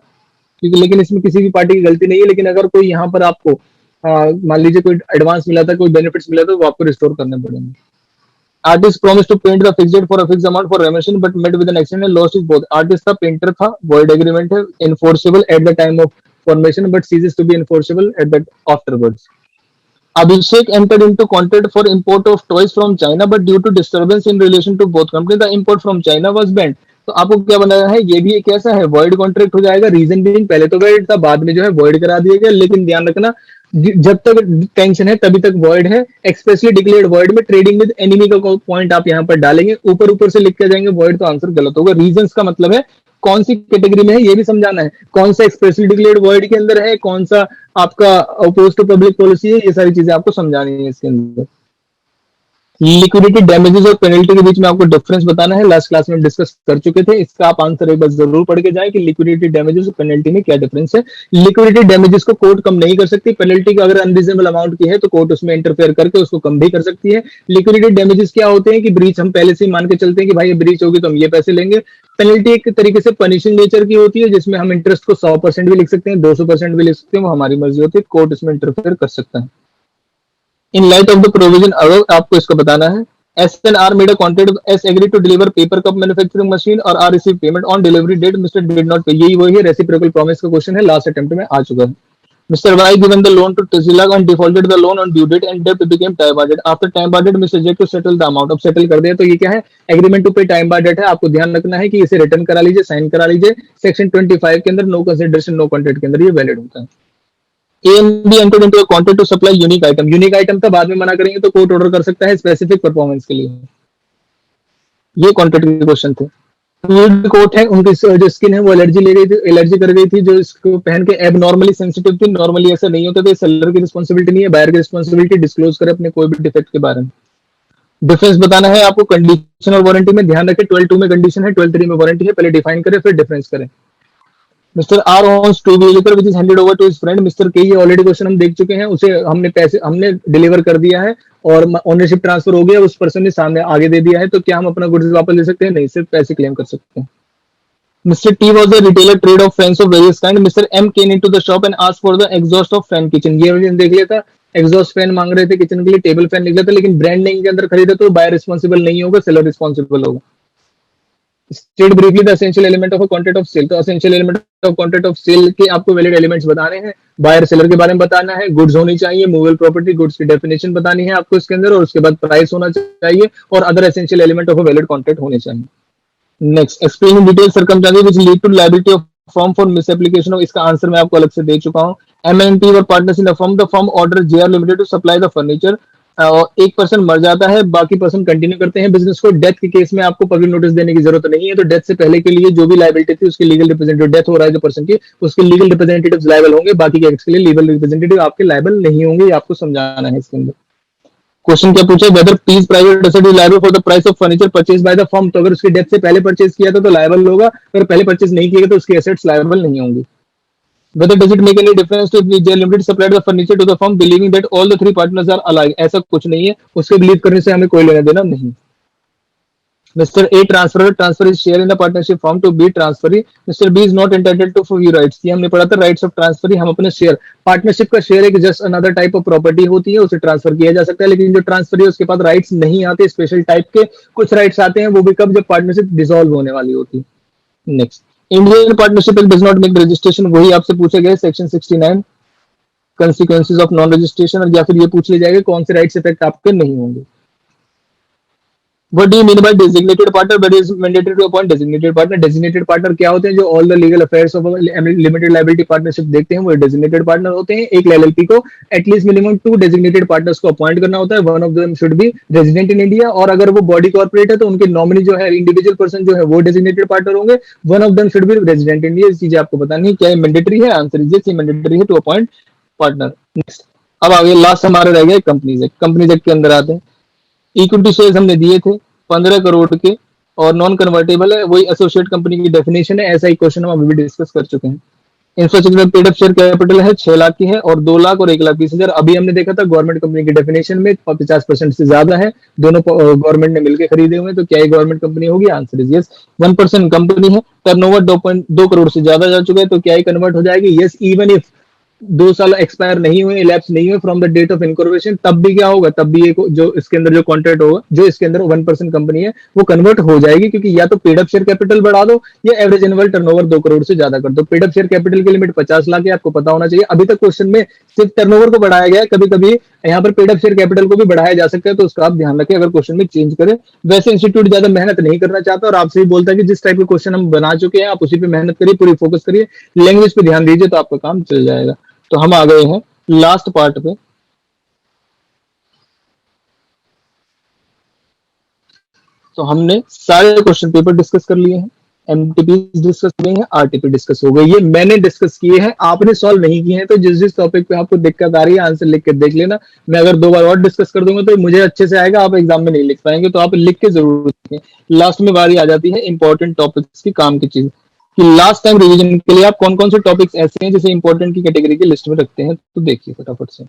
क्योंकि लेकिन इसमें किसी भी पार्टी की गलती नहीं है। लेकिन अगर कोई यहाँ पर आपको मान लीजिए कोई एडवांस मिला था, कोई बेनिफिट्स मिला था, वो आपको रिस्टोर करने पड़ेंगे। Artist promise to paint the fixed for a fix amount for remission but met with an accident and lost his both. Artist था, पेंटर था, वॉइड एग्रीमेंट है, enforceable at the time of formation but ceases to be enforceable at the afterwards. Abhishek entered into contract for import of toys from China, but due to disturbance in relation to both companies, the import from China was banned। तो आपको क्या बनाना है? ये भी एक ऐसा है void contract हो जाएगा। रीजन बीइंग पहले तो वैलिड था, बाद में जो है वॉइड करा दिया गया। लेकिन ध्यान रखना, जब तक टेंशन है तभी तक वॉइड है। एक्सप्रेसली डिक्लेयर्ड वॉइड में ट्रेडिंग विद एनिमी का पॉइंट आप यहाँ पर डालेंगे, ऊपर ऊपर से लिख के जाएंगे वॉइड, तो आंसर गलत होगा। रीजंस का मतलब है कौन सी कैटेगरी में है ये भी समझाना है, कौन सा एक्सप्रेसली डिक्लेयर्ड वर्ड के अंदर है, कौन सा आपका अपोज टू पब्लिक पॉलिसी है, ये सारी चीजें आपको समझानी है इसके अंदर। लिक्विडिटी डैमेजेस और पेनल्टी के बीच में आपको डिफरेंस बताना है। लास्ट क्लास में डिस्कस कर चुके थे, इसका आप आंसर एक बार जरूर पढ़ के जाए कि लिक्विडिटी डैमेजेस और पेनल्टी में क्या डिफरेंस है। लिक्विडिटी डैमेजेस को कोर्ट कम नहीं कर सकती, पेनल्टी का अगर अनरीजनेबल अमाउंट की है तो कोर्ट उसमें इंटरफेयर करके उसको कम भी कर सकती है। लिक्विडिटी डैमेजेस क्या होते हैं कि ब्रीच हम पहले से ही मान के चलते हैं कि भाई ये ब्रीच होगी तो हम ये पैसे लेंगे। पेनल्टी एक तरीके से पनिशिंग नेचर की होती है, जिसमें हम इंटरेस्ट को 100% भी लिख सकते हैं, 200% भी लिख सकते हैं, वो हमारी मर्जी होती है, कोर्ट इसमें इंटरफेयर कर सकता है। इन light of the provision above, आपको इसको बताना है। S and R made a contract. S agreed to deliver paper cup manufacturing machine और R received payment on delivery date. Mr. did not pay. यही वही है, रेसिप्रोकल प्रॉमिस का question है, लास्ट अटेम्प्ट में आ चुका है। Mr. Y given the loan to Tesla and defaulted the loan on due date and debt became time barred. After time barred, Mr. J to settle the amount. अब settle कर दिया तो ये क्या है? एग्रीमेंट टू पे time barred date है। आपको ध्यान रखना है कि इसे रिटर्न करा लीजिए, साइन करा लीजिए। सेक्शन 25 के अंदर नो कंसिडरेशन नो कॉन्ट्रैक्ट के अंदर ये वैलिड होता है। A and B entered into a contract to supply unique item. Unique item था, बाद में मना करेंगे तो कोर्ट ऑर्डर कर सकता है स्पेसिफिक परफॉर्मेंस के लिए। ये कॉन्ट्रैक्ट के क्वेश्चन थे। कोट है, उनकी जो स्किन है वो एलर्जी कर गई थी, जो इसको पहन के एब नॉर्मली सेंसिटिव थी। नॉर्मली ऐसा नहीं होता था, सेलर की रिस्पॉन्सिबिलिटी नहीं है, बायर की रिस्पॉन्सिबिलिटी डिस्क्लोज करे अपने कोई भी डिफेक्ट के बारे में। डिफरेंस बताना है आपको कंडीशन और वारंटी में। ध्यान रखें 12(2) में कंडीशन है, 12(3) में वारंटी है, पहले डिफाइन करें फिर डिफरेंस करें। Mister R owns 2 wheeler which is handed over to his friend. Mister K, ये ऑलरेडी क्वेश्चन हम देख चुके हैं, उसे हमने डिलीवर कर दिया है और ओनरशिप ट्रांसफर हो गया, उस पर्सन ने सामने आगे दे दिया है। तो क्या हम अपना गुड्स वापस ले सकते हैं? नहीं, सिर्फ पैसे क्लेम कर सकते हैं। Mr. T was a retailer trade of fans of various kind. Mr. M came into the shop and asked for the exhaust of fan kitchen. ये हमने देख लिया था, एग्जॉस्ट फैन मांग रहे थे किचन के लिए, टेबल फैन लिख लिया था, लेकिन ब्रांड नेम के अंदर खरीदे तो बायर रिस्पॉन्सिबल नहीं होगा, सेलर रिस्पॉन्सिबल होगा। State briefly the essential element of a contract of sale। तो essential element of contract of sale के आपको वैलिड एलिमेंट्स बताने हैं, बायर सेलर के बारे में बताना है, गुड्स होनी चाहिए, मूवेबल प्रॉपर्टी, गुड्स की डेफिनेशन बतानी है आपको इसके अंदर, और उसके बाद प्राइस होना चाहिए, और other essential element of a valid contract होने चाहिए। Next, explain in detail circumstances which lead to liability of firm for misapplication of. इसका आंसर मैं आपको अलग से दे चुका हूं। MNT were partners in the firm order JR limited to supply the furniture. एक पर्सन मर जाता है, बाकी पर्सन कंटिन्यू करते हैं बिजनेस को। डेथ के केस में आपको पब्लिक नोटिस देने की जरूरत नहीं है, तो डेथ से पहले के लिए जो भी लायबिलिटी थी उसके लीगल रिप्रेजेंटेटिव, डेथ हो रहा है जो पर्सन की, उसके लीगल रिप्रेजेंटेटिव लायबल होंगे, बाकी के के लिए लीगल रिप्रेजेंटेटिव आपके लायबल नहीं होंगे। ये आपको समझाना है इसके अंदर। क्वेश्चन क्या पूछा, whether piece private asset is liable for the price of furniture purchase by the firm. तो अगर उसकी डेथ से पहले परचेज किया था तो लायबल होगा, अगर पहले परचेज नहीं किया तो उसकी एसेट्स लायबल नहीं होंगी। Whether does it make any difference to if they limited supplied the furniture to the firm believing that all the three partners are alike? ऐसा कुछ नहीं है, उसके बिलीव करने से हमें कोई लेना देना नहीं। Mr. A transfer his share in the partnership firm to B transferee. Mr. B is not entitled to few rights. ये हमने पढ़ा था राइट्स ऑफ ट्रांसफर। हम अपने शेयर, पार्टनरशिप का शेयर एक just another type of property होती है, उसे ट्रांसफर किया जा सकता है, लेकिन जो ट्रांसफर है उसके पास राइट्स नहीं आते, स्पेशल टाइप के कुछ राइट्स आते हैं, वो भी कब, जब पार्टनरशिप डिसॉल्व होने वाली होती है। Next, Indian partnership act does not make registration, वही आपसे पूछा गया section 69 consequences of non registration, और या फिर ये पूछ लिया जाएगा कौन से राइट्स इफेक्ट आपके नहीं होंगे। What do you mean by designated partner? But is mandatory to appoint designated partner? Designated partner क्या होते हैं, जो all the legal affairs of a limited liability partnership देखते हैं, वो designated partner होते हैं। एक LLP को at least minimum 2 designated partners को appoint करना होता है, one of them should be resident in India, और अगर वो body corporate है तो उनके nominee जो है, individual person जो है, वो designated partner होंगे, one of them should be resident in India। ये चीजें आपको बतानी है। क्या ये mandatory है? आंसर इज यस, ये mandatory है to appoint partner। नेक्स्ट, अब आगे लास्ट हमारा रह गया कंपनीज एक्ट। कंपनीज एक्ट के अंदर आते हैं, इक्विटी शेयर्स हमने दिए थे 15 करोड़ के और नॉन कन्वर्टेबल है, वही एसोसिएट कंपनी की डेफिनेशन है। ऐसा ही क्वेश्चन हम अभी भी डिस्कस कर चुके हैं। Infrastructure paid up share capital है 6 लाख की है, और 2 लाख और 1,20,000 अभी हमने देखा था गवर्नमेंट कंपनी की डेफिनेशन में 50% से ज्यादा है, दोनों गवर्नमेंट ने मिलकर खरीदे हुए, तो क्या ये गवर्नमेंट कंपनी होगी? Answer is yes. 1% कंपनी है, टर्नओवर 2.2 करोड़ से ज्यादा जा चुका है, तो क्या ये कन्वर्ट हो जाएगी? यस, इवन इफ 2 साल एक्सपायर नहीं हुए, इलैप्स नहीं हुए from the date of incorporation, तब भी क्या होगा, तब भी एक जो इसके अंदर जो कॉन्ट्रैक्ट होगा, जो इसके अंदर 1% कंपनी है, वो कन्वर्ट हो जाएगी, क्योंकि या तो पेड अप शेयर कैपिटल बढ़ा दो या एवरेज एनुअल टर्नओवर 2 करोड़ से ज्यादा कर दो। पेड अप शेयर कैपिटल की लिमिट 50 लाख है, आपको पता होना चाहिए। अभी तक क्वेश्चन में सिर्फ टर्नओवर को बढ़ाया गया है, कभी कभी यहाँ पर पेड अप शेयर कैपिटल को भी बढ़ाया जा सकता है, तो उसका आप ध्यान रखें अगर क्वेश्चन में चेंज करें। वैसे इंस्टीट्यूट ज्यादा मेहनत नहीं करना चाहता और आपसे ही बोलता है कि जिस टाइप के क्वेश्चन हम बना चुके हैं आप उसी पे मेहनत करिए, पूरी फोकस करिए, लैंग्वेज पे ध्यान दीजिए, तो आपका काम चल जाएगा। तो हम आ गए हैं लास्ट पार्ट पे। तो हमने सारे क्वेश्चन पेपर डिस्कस कर लिए हैं, एमटीपी डिस्कस किए हैं, आरटीपी डिस्कस हो गई, ये मैंने डिस्कस किए हैं, आपने सॉल्व नहीं किए हैं। तो जिस जिस टॉपिक पे आपको दिक्कत आ रही है आंसर लिख के देख लेना। मैं अगर 2 बार और डिस्कस कर दूंगा तो मुझे अच्छे से आएगा, आप एग्जाम में नहीं लिख पाएंगे, तो आप लिख के जरूर लिखें। लास्ट में बारी आ जाती है इंपॉर्टेंट टॉपिक्स की, काम की चीज कि लास्ट टाइम रिवीजन के लिए आप कौन कौन से टॉपिक्स ऐसे हैं जिसे इंपॉर्टेंट की कैटेगरी की लिस्ट में रखते हैं, तो देखिए फटाफट से।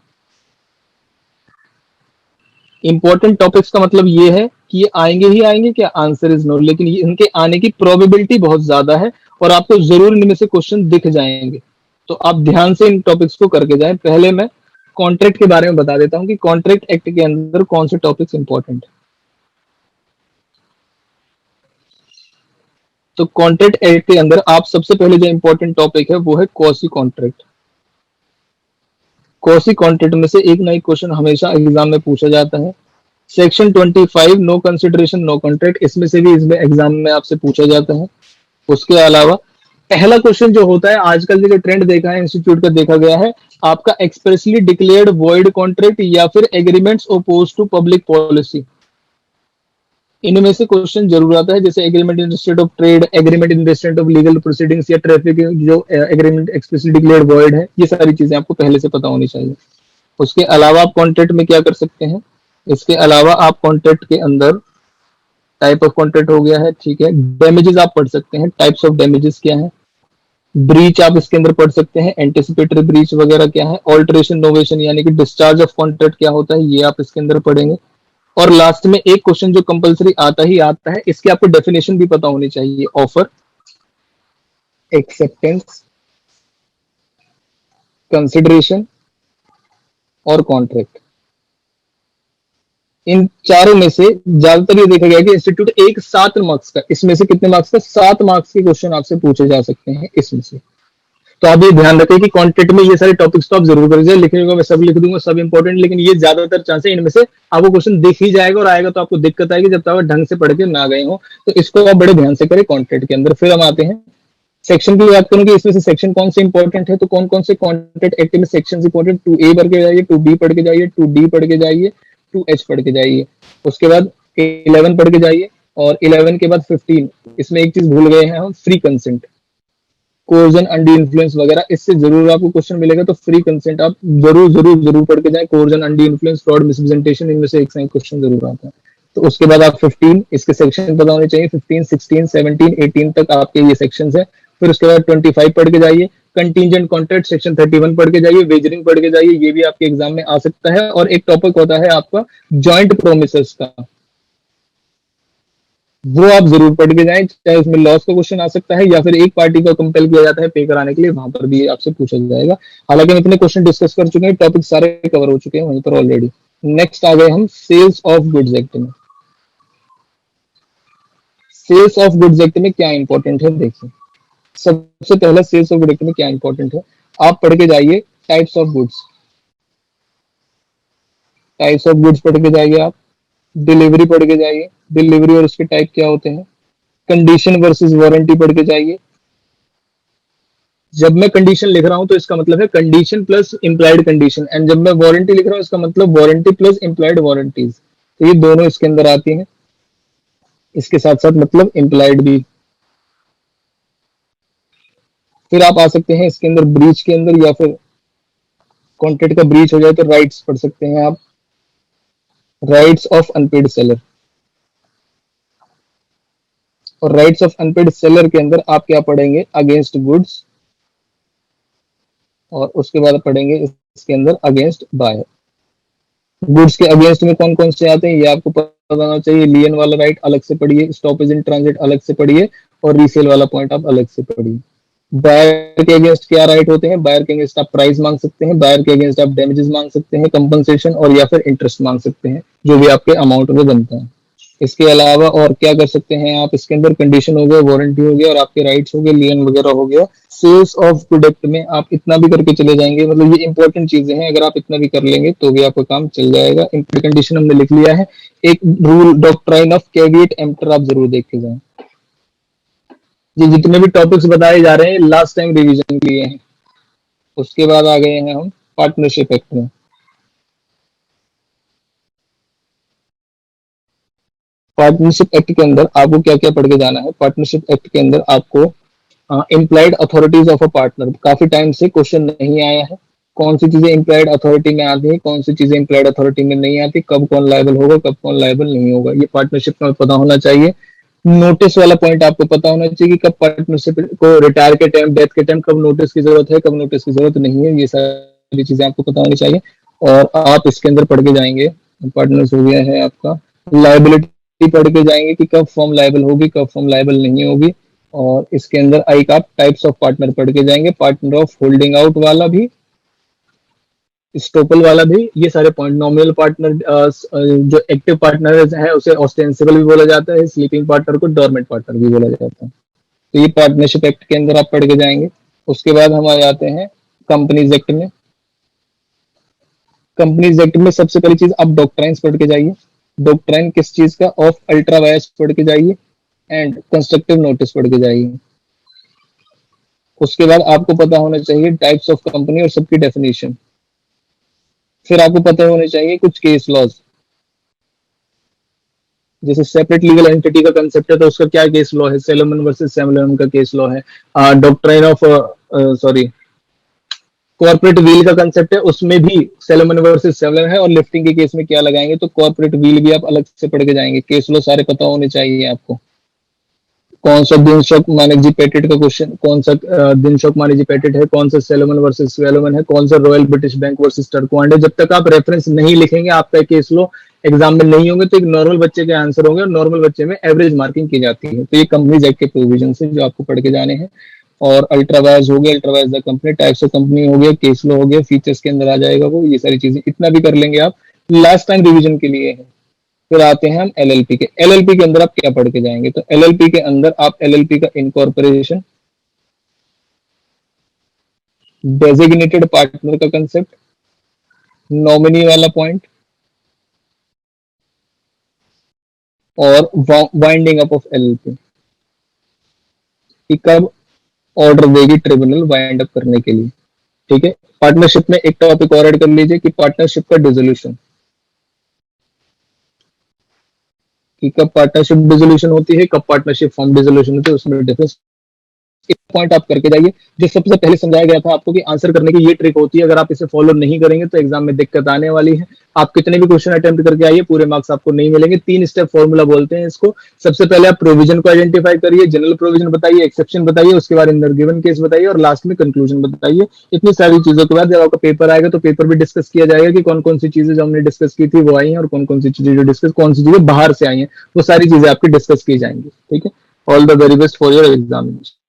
इंपॉर्टेंट टॉपिक्स का मतलब ये है कि ये आएंगे ही आएंगे, क्या? आंसर इज नो, लेकिन ये इनके आने की प्रोबेबिलिटी बहुत ज्यादा है और आपको जरूर इनमें से क्वेश्चन दिख जाएंगे, तो आप ध्यान से इन टॉपिक्स को करके जाएं। पहले मैं कॉन्ट्रैक्ट के बारे में बता देता हूं कि कॉन्ट्रैक्ट एक्ट के अंदर कौन से टॉपिक्स इंपॉर्टेंट है। तो कॉन्ट्रैक्ट एक्ट के अंदर आप सबसे पहले जो इंपॉर्टेंट टॉपिक है वो है क्वासी कॉन्ट्रैक्ट। क्वासी कॉन्ट्रैक्ट में से एक ना एक क्वेश्चन हमेशा एग्जाम में पूछा जाता है। Section 25 no consideration no contract, इसमें से भी इसमें एग्जाम में आपसे पूछा जाता है। उसके अलावा पहला क्वेश्चन जो होता है, आजकल जो ट्रेंड देखा है इंस्टीट्यूट का देखा गया है, आपका एक्सप्रेसली डिक्लेयर्ड वॉइड कॉन्ट्रैक्ट या फिर agreements oppose to public policy, इनमें से क्वेश्चन जरूर आता है। जैसे agreement in state of trade, agreement in state of legal proceedings या ट्रैफिक, जो एग्रीमेंट एक्सप्रेसली डिक्लेयर्ड वॉइड है, ये सारी चीजें आपको पहले से पता होनी चाहिए। उसके अलावा आप कॉन्ट्रैक्ट में क्या कर सकते हैं, इसके अलावा आप कॉन्ट्रैक्ट के अंदर टाइप ऑफ कॉन्ट्रैक्ट हो गया है, ठीक है। डैमेजेस आप पढ़ सकते हैं, टाइप्स ऑफ डैमेजेस क्या है। ब्रीच आप इसके अंदर पढ़ सकते हैं, एंटिसिपेटरी ब्रीच वगैरह क्या है। ऑल्टरेशन नोवेशन यानी कि डिस्चार्ज ऑफ कॉन्ट्रैक्ट क्या होता है, ये आप इसके अंदर पढ़ेंगे। और लास्ट में एक क्वेश्चन जो कंपलसरी आता ही आता है, इसकी आपको डेफिनेशन भी पता होनी चाहिए, ऑफर, एक्सेप्टेंस, कंसिडरेशन और कॉन्ट्रैक्ट। इन चारों में से ज्यादातर ये देखा गया कि इंस्टीट्यूट एक 7 मार्क्स का, इसमें से कितने मार्क्स का, 7 मार्क्स के क्वेश्चन आपसे पूछे जा सकते हैं इसमें से। तो आप ये ध्यान रखें कि कॉन्ट्रैक्ट में ये सारे टॉपिक्स तो आप जरूर करिए, लिखने मैं सब लिख दूंगा, सब इंपॉर्टेंट, लेकिन ये ज्यादातर चांस है इनमें से आपको क्वेश्चन दिख ही जाएगा, और आएगा तो आपको दिक्कत आएगी जब तक आप ढंग से पढ़ के ना गए हो। तो इसको आप बड़े ध्यान से करें कॉन्ट्रैक्ट के अंदर। फिर हम आते हैं सेक्शन की बात करूं कि इसमें से सेक्शन कौन से इंपॉर्टेंट है, तो कौन कौन से कॉन्ट्रैक्ट एक्ट में सेक्शन इंपॉर्टेंट, 2A पढ़ के जाइए, 2B पढ़ के जाइए, 2D पढ़ के जाइए, 2H पढ़ के जाइए। उसके बाद 11 पढ़ के जाइए, और 11 के बाद 15, इसमें एक चीज भूल गए हैं हम, फ्री कंसेंट। कोर्जन, अंडी इन्फ्लुएंस वगैरह, इससे जरूर आपको क्वेश्चन मिलेगा। तो फ्री कंसेंट आप जरूर जरूर जरूर पढ़ के जाएं। कोर्जन, अंडी इन्फ्लुएंस, फ्रॉड, मिसप्रेजेंटेशन, इनमें से एक से एक क्वेश्चन जरूर आता है। तो उसके बाद आप 15 इसके सेक्शन पता होने चाहिए। 15, 16, 17, 18 तक आपके ये सेक्शन है। फिर उसके बाद 25 पढ़ के जाइए। कंटीजेंट कॉन्ट्रैक्ट सेक्शन 31 पढ़ के जाइए। वेजरिंग पढ़ के जाइए, ये भी आपके एग्जाम में आ सकता है। और एक टॉपिक होता है आपका जॉइंट प्रोमिसेस का, वो आप जरूर पढ़ के जाएं। चाहे उसमें लॉस का क्वेश्चन आ सकता है या फिर एक पार्टी को कंपेल किया जाता है पे कराने के लिए, वहां पर भी आपसे पूछा जाएगा। हालांकि हम इतने क्वेश्चन डिस्कस कर चुके हैं, टॉपिक सारे कवर हो चुके हैं वहीं पर ऑलरेडी। नेक्स्ट आ गए हम सेल्स ऑफ गुड्स एक्ट में। सेल्स ऑफ गुड्स एक्ट में क्या इंपॉर्टेंट है देखिए। सबसे पहला सेल्स ऑफ गुड्स एक्ट में क्या इंपॉर्टेंट है, आप पढ़ के जाइए types of goods. Types of goods पढ़ के जाइए आप। डिलीवरी पढ़ के जाइए, डिलीवरी और उसके टाइप क्या होते हैं। कंडीशन वर्सेस वारंटी पढ़ के जाइए। जब मैं कंडीशन लिख रहा हूं तो इसका मतलब है condition plus implied condition, and जब मैं वारंटी लिख रहा हूं इसका मतलब वारंटी प्लस इंप्लाइड वारंटीज। तो ये दोनों इसके अंदर आती हैं, इसके साथ साथ मतलब इंप्लाइड भी। फिर आप आ सकते हैं इसके अंदर ब्रीच के अंदर, या फिर कॉन्ट्रैक्ट का ब्रीच हो जाए तो राइट्स पढ़ सकते हैं आप। Rights of unpaid seller. और राइट्स ऑफ अनपेड सेलर के अंदर आप क्या पढ़ेंगे, अगेंस्ट गुड्स, और उसके बाद पढ़ेंगे इसके अंदर अगेंस्ट बायर। गुड्स के अगेंस्ट में कौन कौन से आते हैं ये आपको पता होना चाहिए। लियन वाला राइट अलग से पढ़िए, स्टॉपेज इन ट्रांजिट अलग से पढ़िए, और रीसेल वाला पॉइंट आप अलग से पढ़िए। बायर के अगेंस्ट क्या राइट होते हैं, बायर के अगेंस्ट आप प्राइस मांग सकते हैं, बायर के अगेंस्ट आप डैमेजेस मांग सकते हैं, कंपनसेशन, और या फिर इंटरेस्ट मांग सकते हैं, जो भी आपके अमाउंट में बनता है। इसके अलावा और क्या कर सकते हैं आप, इसके अंदर कंडीशन हो गया, वारंटी हो गया, और आपके राइट्स हो गए, लियन वगैरह हो गया। सेल्स ऑफ प्रोडक्ट में आप इतना भी करके चले जाएंगे, मतलब ये इंपॉर्टेंट चीजें हैं, अगर आप इतना भी कर लेंगे तो भी आपका काम चल जाएगा। इंप्लाइड कंडीशन हमने लिख लिया है। एक rule doctrine of caveat emptor आप जरूर देख के जाएं। ये जितने भी टॉपिक्स बताए जा रहे हैं लास्ट टाइम रिवीजन के लिए हैं। उसके बाद आ गए हैं हम पार्टनरशिप एक्ट में। पार्टनरशिप एक्ट के अंदर आपको क्या क्या पढ़ के जाना है। पार्टनरशिप एक्ट के अंदर आपको implied authorities of a partner, काफी टाइम से क्वेश्चन नहीं आया है। कौन सी चीजें इम्प्लाइड अथॉरिटी में आती है, कौन सी चीजें इम्प्लाइड अथॉरिटी में नहीं आती, कब कौन लायबल होगा, कब कौन लायबल नहीं होगा, ये पार्टनरशिप में पता होना चाहिए। नोटिस वाला पॉइंट आपको पता होना चाहिए कि कब पार्टनरशिप को रिटायर के टाइम, डेथ के टाइम कब नोटिस की जरूरत है, कब नोटिस की जरूरत नहीं है, ये सारी चीजें आपको पता होनी चाहिए। और आप इसके अंदर पढ़ के जाएंगे, पार्टनर्स हो गया है आपका, लाइबिलिटी पढ़ के जाएंगे कि कब फॉर्म लायबल होगी, कब फॉर्म लायबल नहीं होगी। और इसके अंदर आई का टाइप्स ऑफ पार्टनर पढ़ के जाएंगे, पार्टनर ऑफ होल्डिंग आउट वाला भी, स्टोपल वाला भी, ये सारे पॉइंट। नॉमिनल पार्टनर, जो एक्टिव पार्टनर है उसे ऑस्टेंसिबल भी बोला जाता है, स्लीपिंग पार्टनर को डोरमेंट पार्टनर भी बोला जाता है। तो ये पार्टनरशिप एक्ट के अंदर आप पढ़ के जाएंगे। उसके बाद हम आ जाते हैं कंपनीज एक्ट में। कंपनीज एक्ट में सबसे पहली चीज आप डॉक्ट्राइन्स पढ़ के जाइए। डॉक्ट्राइन किस चीज का, ऑफ अल्ट्रा वायर्स पढ़ के जाइए, एंड कंस्ट्रक्टिव नोटिस पढ़ के जाइए। उसके बाद आपको पता होना चाहिए टाइप्स ऑफ कंपनी और सबकी डेफिनेशन। फिर आपको पता होने चाहिए कुछ केस लॉज, जैसे सेपरेट लीगल एंटिटी का कंसेप्ट है तो उसका क्या केस लॉ है, सेलोमन वर्सेस सेलोमन का केस लॉ है। Doctrine of sorry corporate wheel का कंसेप्ट है, उसमें भी सेलोमन वर्सेस सेलोमन है, और लिफ्टिंग के केस में क्या लगाएंगे, तो कॉर्पोरेट व्हील भी आप अलग से पढ़ के जाएंगे। केस लॉ सारे पता होने चाहिए आपको। कौन सा दिन शॉक मानेजी पेटेंट का क्वेश्चन, कौन सा दिन शॉक मानेजी पेटेंट है, कौन सा सेलोमन वर्सेस सेलोमन है, कौन सा रॉयल ब्रिटिश बैंक वर्सेस टर्कवांड है। जब तक आप रेफरेंस नहीं लिखेंगे आपका केस लो एग्जाम में नहीं होंगे, तो एक नॉर्मल बच्चे के आंसर होंगे, और नॉर्मल बच्चे में एवरेज मार्किंग की जाती है। तो ये कंपनीज एक्ट के प्रोविजन है जो आपको पढ़ के जाने हैं। और अल्ट्रावायर्स हो गया, ultra vires the company, types of company हो गया, केस लो हो गया, फीचर्स के अंदर आ जाएगा वो, ये सारी चीजें इतना भी कर लेंगे आप, लास्ट टाइम रिविजन के लिए है। फिर आते हैं हम एलएलपी के। एलएलपी के अंदर आप क्या पढ़ के जाएंगे, तो एलएलपी के अंदर आप एलएलपी का इनकॉर्पोरेशन, डेजिग्नेटेड पार्टनर का कंसेप्ट, नॉमिनी वाला पॉइंट, और वाइंडिंग अप ऑफ एलएलपी, कि कब ऑर्डर देगी ट्रिब्यूनल वाइंड अप करने के लिए। ठीक है। पार्टनरशिप में एक टॉपिक और ऐड कर लीजिए कि पार्टनरशिप का डिसोल्यूशन, कि कब पार्टनरशिप डिसोल्यूशन होती है, कब पार्टनरशिप फॉर्म डिसोल्यूशन होती है, उसमें डिफरेंस एक पॉइंट आप करके जाइए। जो सबसे पहले समझाया गया था आपको कि आंसर करने की ये ट्रिक होती है, अगर आप इसे फॉलो नहीं करेंगे तो एग्जाम में दिक्कत आने वाली है। आप कितने भी क्वेश्चन अटेम्प्ट करके आइए, पूरे मार्क्स आपको नहीं मिलेंगे। 3 स्टेप फॉर्मूला बोलते हैं इसको। सबसे पहले आप प्रोविजन को आइडेंटिफाई करिए, जनरल प्रोविजन बताइए, एक्सेप्शन बताइए, उसके बाद अंदर गिवन केस बताइए और लास्ट में कंक्लूजन बताइए। इतनी सारी चीजों के बाद जब आपका पेपर आएगा तो पेपर भी डिस्कस किया जाएगा कि कौन कौन सी चीजें जो हमने डिस्कस की थी वो आई हैं और कौन कौन सी चीजें जो डिस्कस, कौन सी चीजें बाहर से आई हैं, वो सारी चीजें आपकी डिस्कस की जाएंगी। ठीक है, all the very best for your examination.